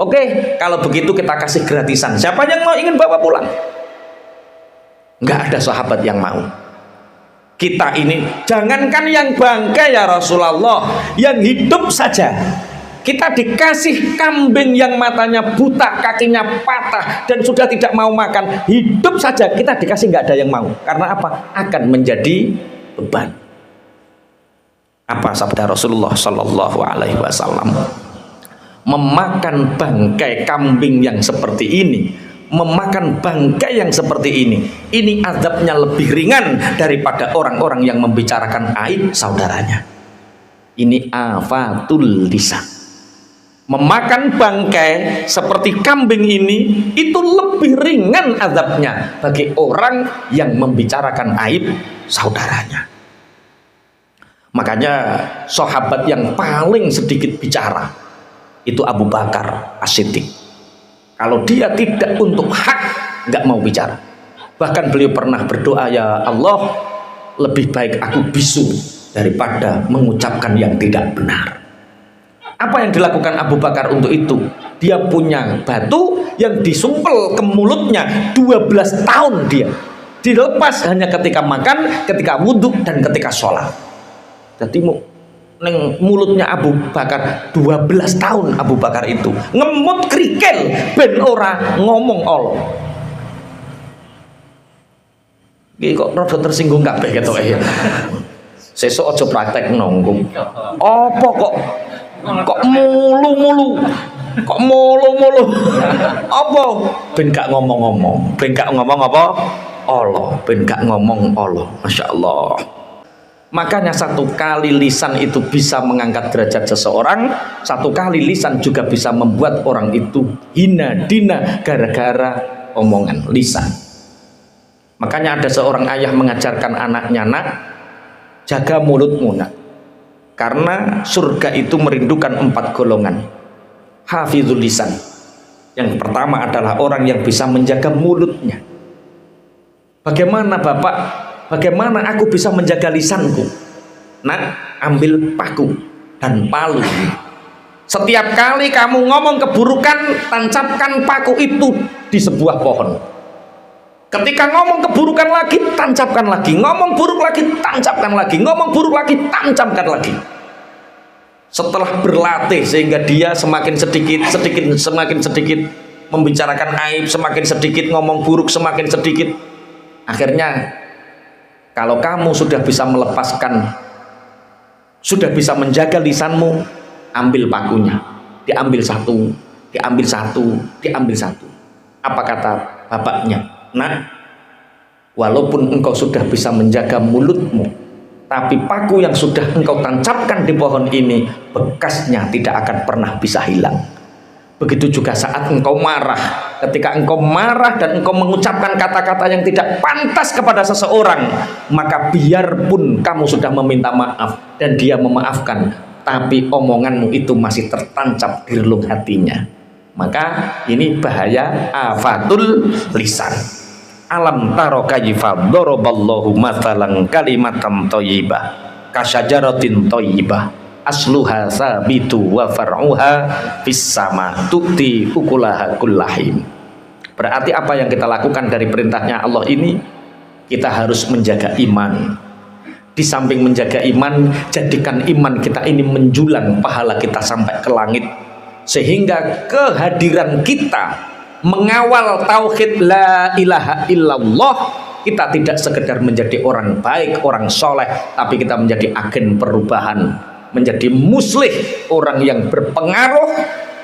Oke, kalau begitu kita kasih gratisan. Siapa yang mau ingin bawa pulang? Nggak ada sahabat yang mau. Kita ini jangankan yang bangkai ya Rasulullah, yang hidup saja kita dikasih kambing yang matanya buta, kakinya patah dan sudah tidak mau makan, hidup saja kita dikasih, nggak ada yang mau. Karena apa? Akan menjadi beban. Apa sabda Rasulullah Sallallahu Alaihi Wasallam? Memakan bangkai kambing yang seperti ini, memakan bangkai yang seperti ini azabnya lebih ringan daripada orang-orang yang membicarakan aib saudaranya. Ini afatul lisan. Memakan bangkai seperti kambing ini itu lebih ringan azabnya bagi orang yang membicarakan aib saudaranya. Makanya sahabat yang paling sedikit bicara itu Abu Bakar As-Siddiq. Kalau dia tidak untuk hak, nggak mau bicara. Bahkan beliau pernah berdoa, ya Allah, lebih baik aku bisu daripada mengucapkan yang tidak benar. Apa yang dilakukan Abu Bakar untuk itu? Dia punya batu yang disumpel ke mulutnya 12 tahun dia. Dilepas hanya ketika makan, ketika wudhu, dan ketika sholat. Jadi neng mulutnya Abu Bakar 12 tahun Abu Bakar itu ngemut krikel ben ora ngomong Allah. Iki kok rada tersinggung kabeh ketok ya. Sesuk aja praktek nonggung. Apa kok mulu-mulu? Kok mulu-mulu? Apa? Ben gak ngomong-ngomong. Ben gak ngomong apa? Allah. Ben gak ngomong Allah. Masya Allah. Makanya satu kali lisan itu bisa mengangkat derajat seseorang, satu kali lisan juga bisa membuat orang itu hina dina gara-gara omongan lisan. Makanya ada seorang ayah mengajarkan anaknya, nak, jaga mulutmu nak, karena surga itu merindukan 4 golongan. Hafizul lisan, yang pertama adalah orang yang bisa menjaga mulutnya. Bagaimana Bapak? Bagaimana aku bisa menjaga lisanku? Nak, ambil paku dan palu. Setiap kali kamu ngomong keburukan, tancapkan paku itu di sebuah pohon. Ketika ngomong keburukan lagi, tancapkan lagi. Ngomong buruk lagi, tancapkan lagi. Ngomong buruk lagi, tancapkan lagi. Setelah berlatih sehingga dia semakin sedikit membicarakan aib, semakin sedikit ngomong buruk, semakin sedikit. Akhirnya kalau kamu sudah bisa melepaskan, sudah bisa menjaga lisanmu, ambil pakunya, diambil satu, diambil satu, diambil satu. Apa kata bapaknya? Nah, walaupun engkau sudah bisa menjaga mulutmu, tapi paku yang sudah engkau tancapkan di pohon ini, bekasnya tidak akan pernah bisa hilang. Begitu juga saat engkau marah. Ketika engkau marah dan engkau mengucapkan kata-kata yang tidak pantas kepada seseorang, maka biarpun kamu sudah meminta maaf dan dia memaafkan, tapi omonganmu itu masih tertancap di relung hatinya. Maka ini bahaya afatul lisan. Alam taro kayfa daraballahu mathalan kalimatan thayyibah kasyajaratin thayyibah asluha sabitu wa far'uha fis sama tu'ti ukulaha kullahin. Berarti apa yang kita lakukan dari perintahnya Allah ini, kita harus menjaga iman. Di samping menjaga iman, jadikan iman kita ini menjulang, pahala kita sampai ke langit, sehingga kehadiran kita mengawal tauhid la ilaha illallah, kita tidak sekedar menjadi orang baik, orang soleh, tapi kita menjadi agen perubahan, menjadi muslih, orang yang berpengaruh,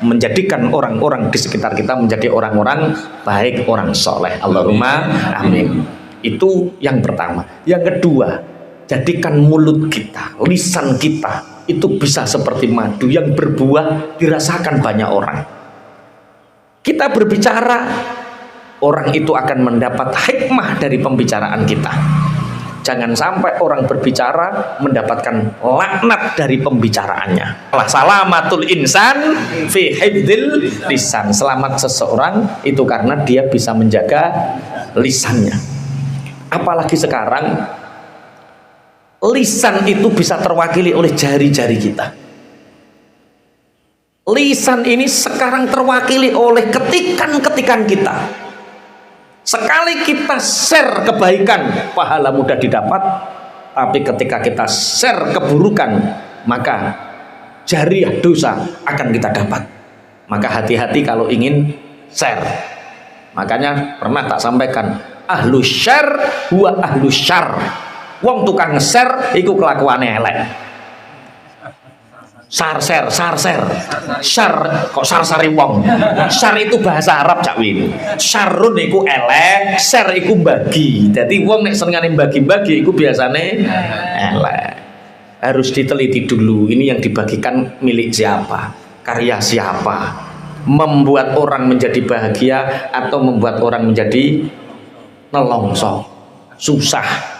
menjadikan orang-orang di sekitar kita menjadi orang-orang baik, orang soleh. Allahumma amin. Itu yang pertama. Yang kedua, jadikan mulut kita, lisan kita itu bisa seperti madu yang berbuah dirasakan banyak orang. Kita berbicara, orang itu akan mendapat hikmah dari pembicaraan kita. Jangan sampai orang berbicara mendapatkan laknat dari pembicaraannya. Salamatul insan fi hifdzil lisan. Selamat seseorang itu karena dia bisa menjaga lisannya. Apalagi sekarang lisan itu bisa terwakili oleh jari-jari kita. Lisan ini sekarang terwakili oleh ketikan-ketikan kita. Sekali kita share kebaikan, pahala mudah didapat. Tapi ketika kita share keburukan, maka jariah dosa akan kita dapat. Maka hati-hati kalau ingin share. Makanya pernah tak sampaikan, ahlu share huwa ahlu syar. Wong tukang nge-share iku kelakuane elek. Share, share kok sar-sari wong. Share itu bahasa Arab Cak Win. Syarun iku elek, share iku bagi. Jadi wong nek senengane bagi-bagi iku biasane elek. Harus diteliti dulu, ini yang dibagikan milik siapa, karya siapa, membuat orang menjadi bahagia atau membuat orang menjadi nelongso, susah.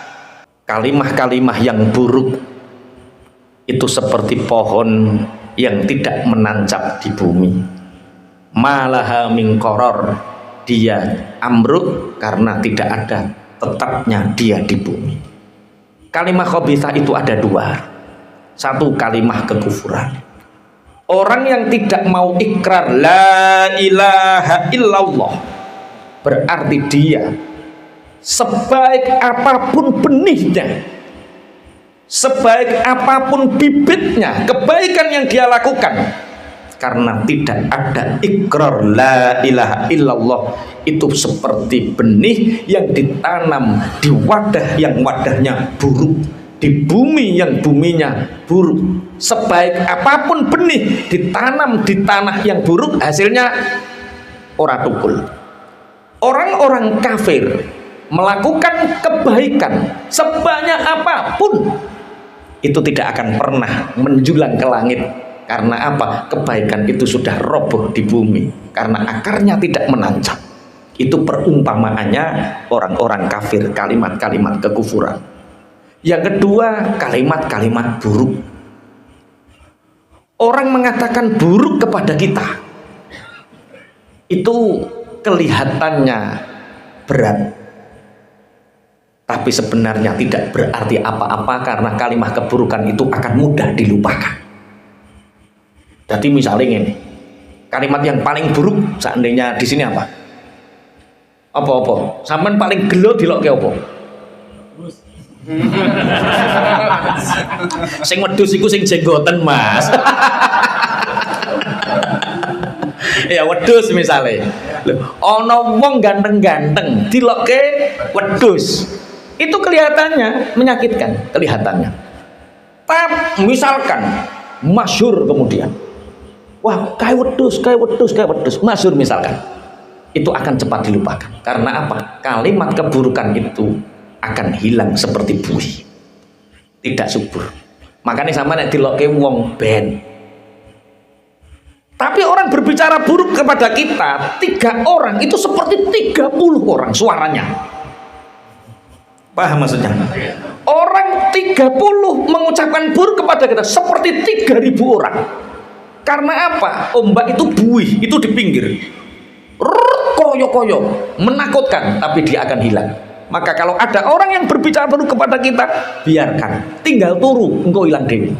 Kalimah-kalimah yang buruk itu seperti pohon yang tidak menancap di bumi. Malaha min qaror, dia ambruk karena tidak ada tetapnya dia di bumi. Kalimat khabithah itu ada dua. Satu, kalimat kekufuran. Orang yang tidak mau ikrar la ilaha illallah, berarti dia sebaik apapun benihnya, sebaik apapun bibitnya, kebaikan yang dia lakukan, karena tidak ada ikrar la ilaha illallah, itu seperti benih yang ditanam di wadah yang wadahnya buruk, di bumi yang buminya buruk. Sebaik apapun benih ditanam di tanah yang buruk, hasilnya ora tukul. Orang-orang kafir melakukan kebaikan sebanyak apapun, itu tidak akan pernah menjulang ke langit. Karena apa? Kebaikan itu sudah roboh di bumi, karena akarnya tidak menancap. Itu perumpamaannya orang-orang kafir, kalimat-kalimat kekufuran. Yang kedua, kalimat-kalimat buruk. Orang mengatakan buruk kepada kita, itu kelihatannya berat, tapi sebenarnya tidak berarti apa-apa, karena kalimat keburukan itu akan mudah dilupakan. Jadi misalnya ini, kalimat yang paling buruk seandainya di sini apa? Apa-apa? Sampean paling gelo dilokke apa? Sing wedhus iku sing jenggoten, Mas. Ya wedhus misalnya. Ana wong ganteng-ganteng dilokke wedhus. Itu kelihatannya menyakitkan, kelihatannya. Tapi misalkan masyhur kemudian, wah kayak wedhus, masyhur misalkan, itu akan cepat dilupakan. Karena apa? Kalimat keburukan itu akan hilang seperti buih, tidak subur. Makanya sama nek dilokke wong ben. Tapi orang berbicara buruk kepada kita, 3 orang itu seperti 30 orang suaranya. Paham maksudnya? Orang 30 mengucapkan buruk kepada kita seperti 3000 orang. Karena apa? Ombak itu buih, itu di pinggir. Koyo-koyo, menakutkan, tapi dia akan hilang. Maka kalau ada orang yang berbicara buruk kepada kita, biarkan, tinggal turu, engkau hilang dewi.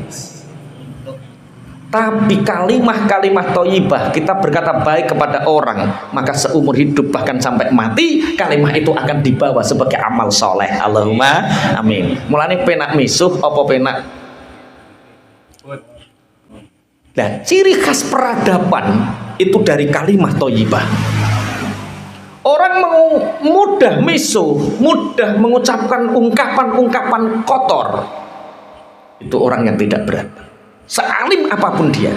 Tapi kalimat-kalimat thayyibah, kita berkata baik kepada orang, maka seumur hidup bahkan sampai mati, kalimat itu akan dibawa sebagai amal soleh. Allahumma amin. Mulane penak misuh apa penak. Nah, ciri khas peradaban itu dari kalimat thayyibah. Orang mudah misuh, mudah mengucapkan ungkapan-ungkapan kotor, itu orang yang tidak beradab, sealim apapun dia.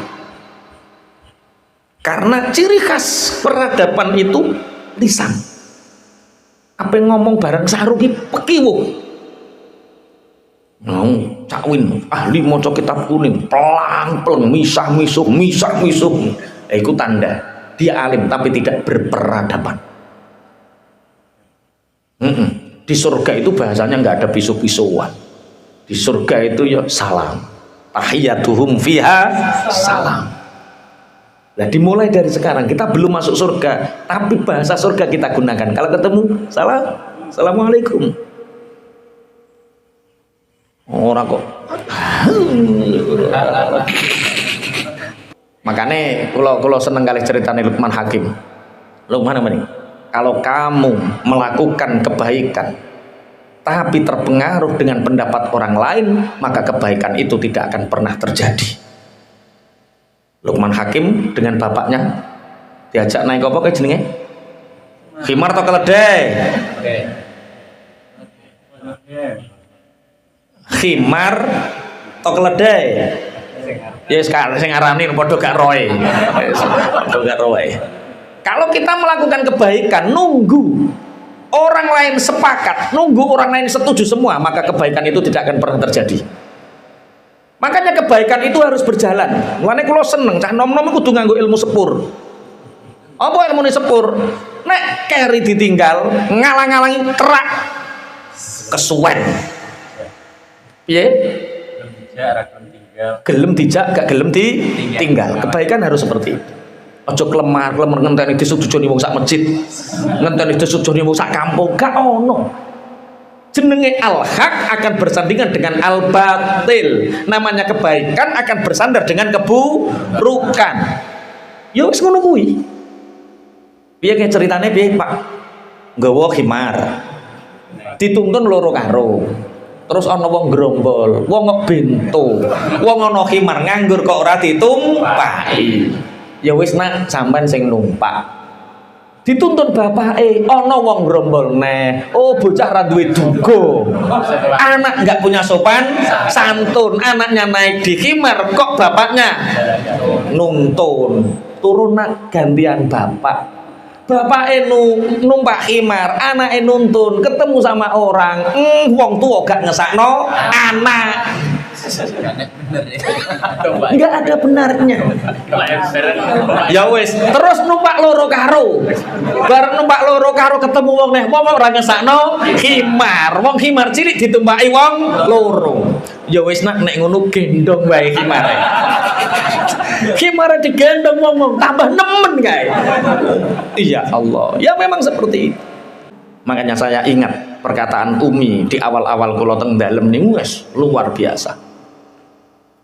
Karena ciri khas peradaban itu lisan. Apa yang ngomong barang saruki pekiwuh. Cakwin ahli maca kitab kuning, pelang-pelang, misah-misuh. Itu tanda dia alim tapi tidak berperadaban. Di surga itu bahasanya nggak ada pisu-pisuan. Di surga itu ya salam, tahiyyatuhum fiha salam. Nah, dimulai dari sekarang, kita belum masuk surga, tapi bahasa surga kita gunakan. Kalau ketemu, salam, assalamualaikum. Orang kok. Makanya kalau seneng kali ceritanya Luqman Hakim. Luqman apa nih? Kalau kamu melakukan kebaikan tapi terpengaruh dengan pendapat orang lain, maka kebaikan itu tidak akan pernah terjadi. Luqman Hakim dengan bapaknya diajak naik apa kayak jenenge? Khimar atau keledai? Khimar atau keledai? Ya sekarang sing ngarani padha gak roe. Padha gak roe. Kalau kita melakukan kebaikan, nunggu orang lain sepakat, nunggu orang lain setuju semua, maka kebaikan itu tidak akan pernah terjadi. Makanya kebaikan itu harus berjalan. Mulane kula seneng cah nom-nom kudu nganggo ilmu sepur. Apa ilmu sepur? Nek keri ditinggal, ngalang-alangi kerak kesuwen. Piye? Gelem dijak, gak gelem ditinggal. Kebaikan harus seperti itu. Aja kelemar ngenteni disujudoni wong sak masjid, ngenteni disujudoni wong sak kampung, gak ono. Jenenge al-haq akan bersandingan dengan al-batil. Namanya kebaikan akan bersandar dengan keburukan. Ya wis ngono kuwi. Piye ke ceritane piye, Pak? Nggawa khimar. Dituntun loro karo. Terus ana wong grombol, wong ngebento, wong ana khimar nganggur kok ora ditumpaki. Ya wis nak sampean sing numpak. Dituntun bapake, ana wong grombol neh. Oh, bocah ra duwe duga. Anak enggak punya sopan santun, anaknya naik di khimar kok bapaknya nuntun. Turun nak gantian bapak. Bapake numpak khimar, anake nuntun, ketemu sama orang. Wong tuwa gak ngesakno anak. Enggak ada benarnya. Ya wis, terus numpak loro karo. Bareng numpak loro karo ketemu wong neh, wong ora ngesakno khimar. Wong khimar cilik ditumpaki wong loro. Ya wis nak nek ngono gendong wae khimare. Khimare digendong wong tambah nemen kae. Iya Allah. Ya memang seperti itu. Makanya saya ingat perkataan Umi di awal-awal kula teng dalem niku wis luar biasa.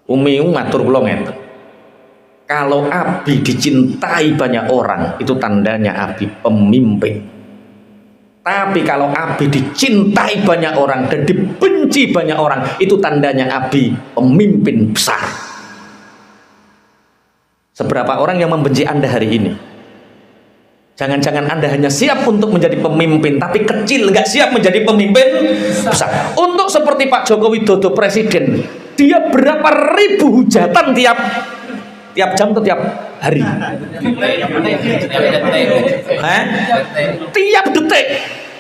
Umi ngatur kula ngeten. Kalau Abi dicintai banyak orang, itu tandanya Abi pemimpin. Tapi kalau Abi dicintai banyak orang dan dibenci banyak orang, itu tandanya Abi pemimpin besar. Seberapa orang yang membenci Anda hari ini? Jangan-jangan Anda hanya siap untuk menjadi pemimpin, tapi kecil, nggak siap menjadi pemimpin besar. Untuk seperti Pak Joko Widodo presiden, dia berapa ribu hujatan tiap jam atau tiap hari? Tiap detik.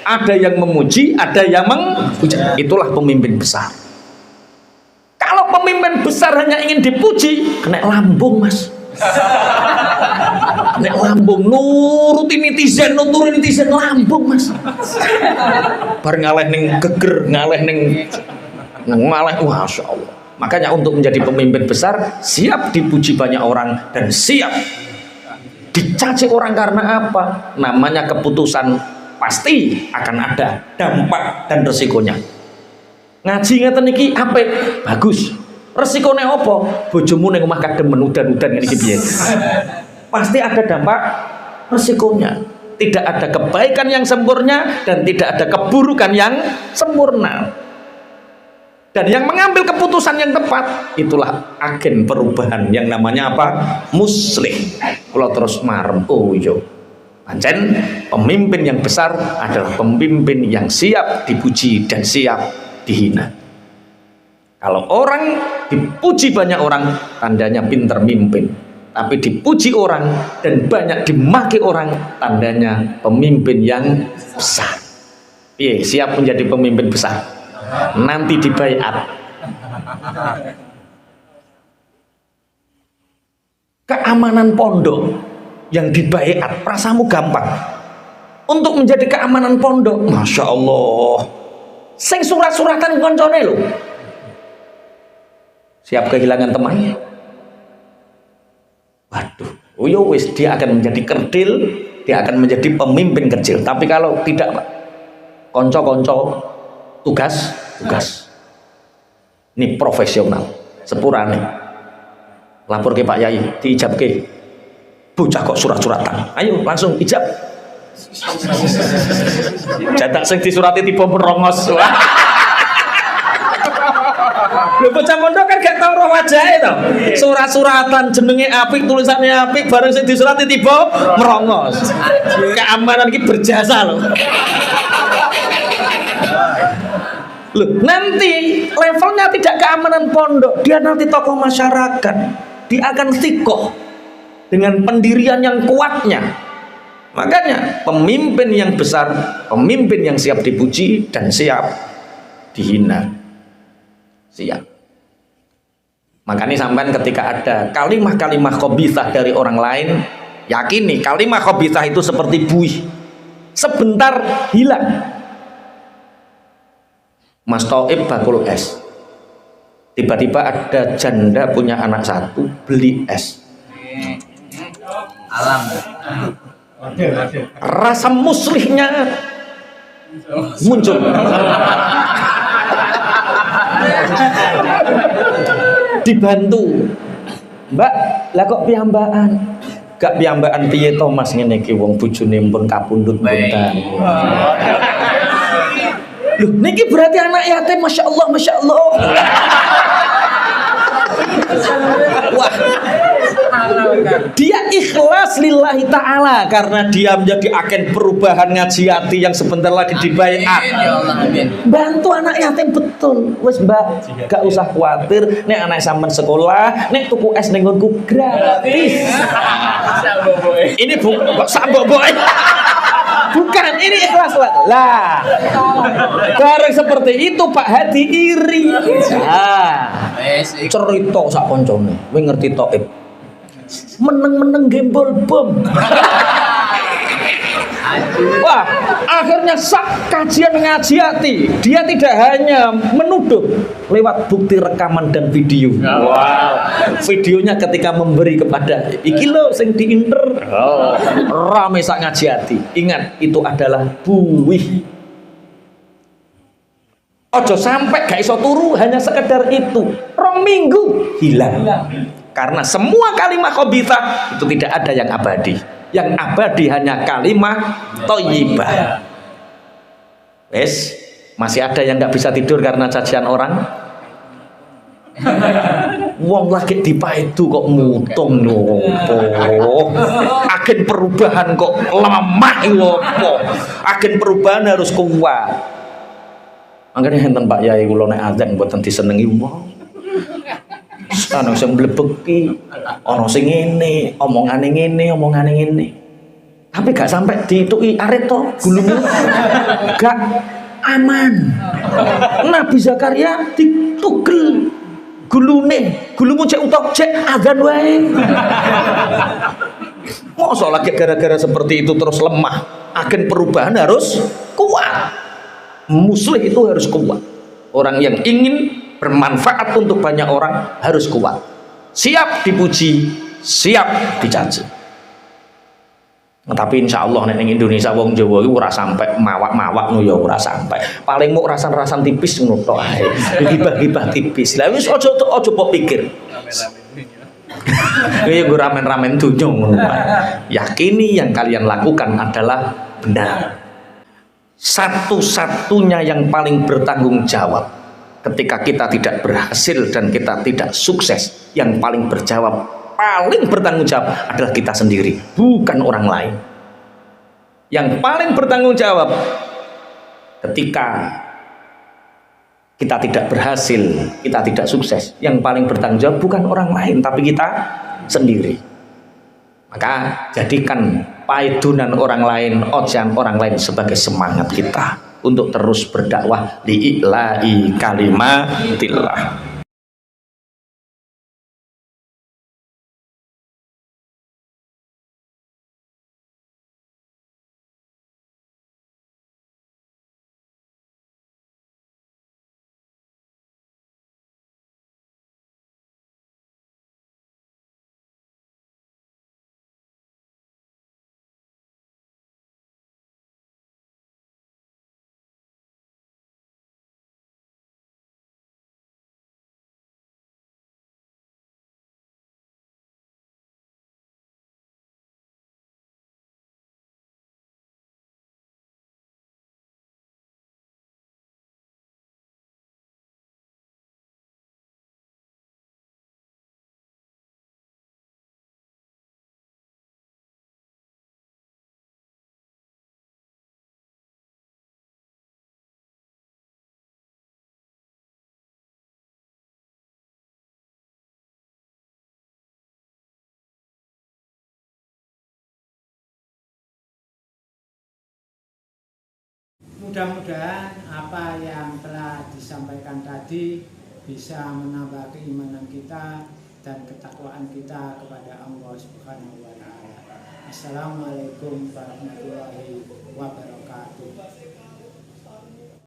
Ada yang memuji, ada yang menghujat. Itulah pemimpin besar. Kalau pemimpin besar hanya ingin dipuji, kena lambung, Mas. Nek lambung nuruti netizen lambung, Mas. Bar ngaleh ning geger, ngaleh Masya Allah. Makanya untuk menjadi pemimpin besar, siap dipuji banyak orang dan siap dicaci orang karena apa? Namanya keputusan pasti akan ada dampak dan resikonya. Ngaji ngeten iki apik, bagus. Resikone apa? Bojomu ning omah kademen udan-udan ngene iki piye? Pasti ada dampak resikonya. Tidak ada kebaikan yang sempurna dan tidak ada keburukan yang sempurna. Dan yang mengambil keputusan yang tepat, itulah agen perubahan yang namanya apa? Muslih. Kalau terus marem, oh yo. Pancen pemimpin yang besar adalah pemimpin yang siap dipuji dan siap dihina. Kalau orang dipuji banyak orang, tandanya pinter mimpin. Tapi dipuji orang dan banyak dimaki orang, tandanya pemimpin yang besar. Iya, siap menjadi pemimpin besar. Nanti dibaiat. Keamanan pondok yang dibaiat, rasamu gampang. Untuk menjadi keamanan pondok, Masya Allah. Sing surat-suratan koncone lho. Siap kehilangan teman. Waduh, uyo wis dia akan menjadi kerdil, dia akan menjadi pemimpin kecil. Tapi kalau tidak, Pak, konco-konco tugas. Ini profesional, sepurane. Lapor ke Pak Yai, diijab ke. Bocah kok surat-suratan. Ayo langsung ijab. Jadak sing disurati tiba merongos. Lho bocah pondok kan gak tau roh wajahe to. Surat-suratan jenenge apik, tulisannya apik, bareng sing disurati tiba merongos. Keamanan iki berjasa loh. Loh, nanti levelnya tidak keamanan pondok, dia nanti tokoh masyarakat. Dia akan sikoh dengan pendirian yang kuatnya. Makanya pemimpin yang besar, pemimpin yang siap dipuji dan siap dihina. Siap. Makanya sampean ketika ada kalimah-kalimah khabithah dari orang lain, yakini kalimah khabithah itu seperti buih, sebentar hilang. Mas Taib bakul es. Tiba-tiba ada janda punya anak satu, beli es. Alam. Rasa muslihnya muncul. Dibantu. Mbak, lah kok piyambakan? Gak piyambakan piye to Mas ngene iki wong bojone pun kapundhut buntan. Loh, niki berarti anak yatim, masya Allah, masya Allah. Wah, dia ikhlas lillahi ta'ala karena dia menjadi agen perubahan ngaji hati yang sebentar lagi dibaiat. Bantu anak yatim betul. Wes mbak, gak usah khawatir. Nek anak sampean sekolah, nek tuku es ning nggonku gratis. Ini kok sambok boy. Bukan, ini ikhlas lah. Bareng seperti itu Pak Hadi iri. Cerita sak koncone, kowe ngerti Thaib. Meneng-meneng gembol bom. Wah, akhirnya sak kajian ngaji hati, dia tidak hanya menuduh lewat bukti rekaman dan video. Wow. Videonya ketika memberi kepada iki lho sing diinter. Rame sak ngaji hati. Ingat, itu adalah buih. Ojo sampai gak iso turu hanya sekedar itu. Rong minggu hilang. Karena semua kalimat khabithah itu tidak ada yang abadi. Yang abadi hanya kalimat thayyibah. Wes, masih ada yang nggak bisa tidur karena cacian orang. Wong lagi dipaidu kok mutung ngopo. Agen perubahan kok lemah ngopo. Agen perubahan harus kuat. Anggernya enten Pak Yai kula nek azan mboten disenengi wong. Ana sing mlebeki, ana sing ngene, omongane ngene. Tapi gak sampai dituki arit to gulumu. Gak aman. Nabi Zakaria ditugel gulune, gulumu cek utok cek azan wae. Mosok lagi gara-gara seperti itu terus lemah. Agen perubahan harus kuat. Muslih itu harus kuat. Orang yang ingin bermanfaat untuk banyak orang harus kuat, siap dipuji, siap dicaci. Tapi insya Allah nek ning Indonesia wong Jawa iki ora sampai mawak-mawak ngono ya ora sampai. Paling mau rasan-rasan tipis ngono tok ae. Gibah-gibah tipis. Lah wis aja mbok pikir. Kayak gue ramen-ramen dunya ngono. Yakini yang kalian lakukan adalah benar. Satu-satunya yang paling bertanggung jawab ketika kita tidak berhasil dan kita tidak sukses, yang paling bertanggung jawab adalah kita sendiri, bukan orang lain. Yang paling bertanggung jawab ketika kita tidak berhasil, kita tidak sukses, yang paling bertanggung jawab bukan orang lain tapi kita sendiri. Maka jadikan paidunan orang lain, ocehan orang lain sebagai semangat kita untuk terus berdakwah li'ila'i kalimatillah. Mudah-mudahan apa yang telah disampaikan tadi bisa menambah keimanan kita dan ketakwaan kita kepada Allah Subhanahu wa Ta'ala. Assalamualaikum warahmatullahi wabarakatuh.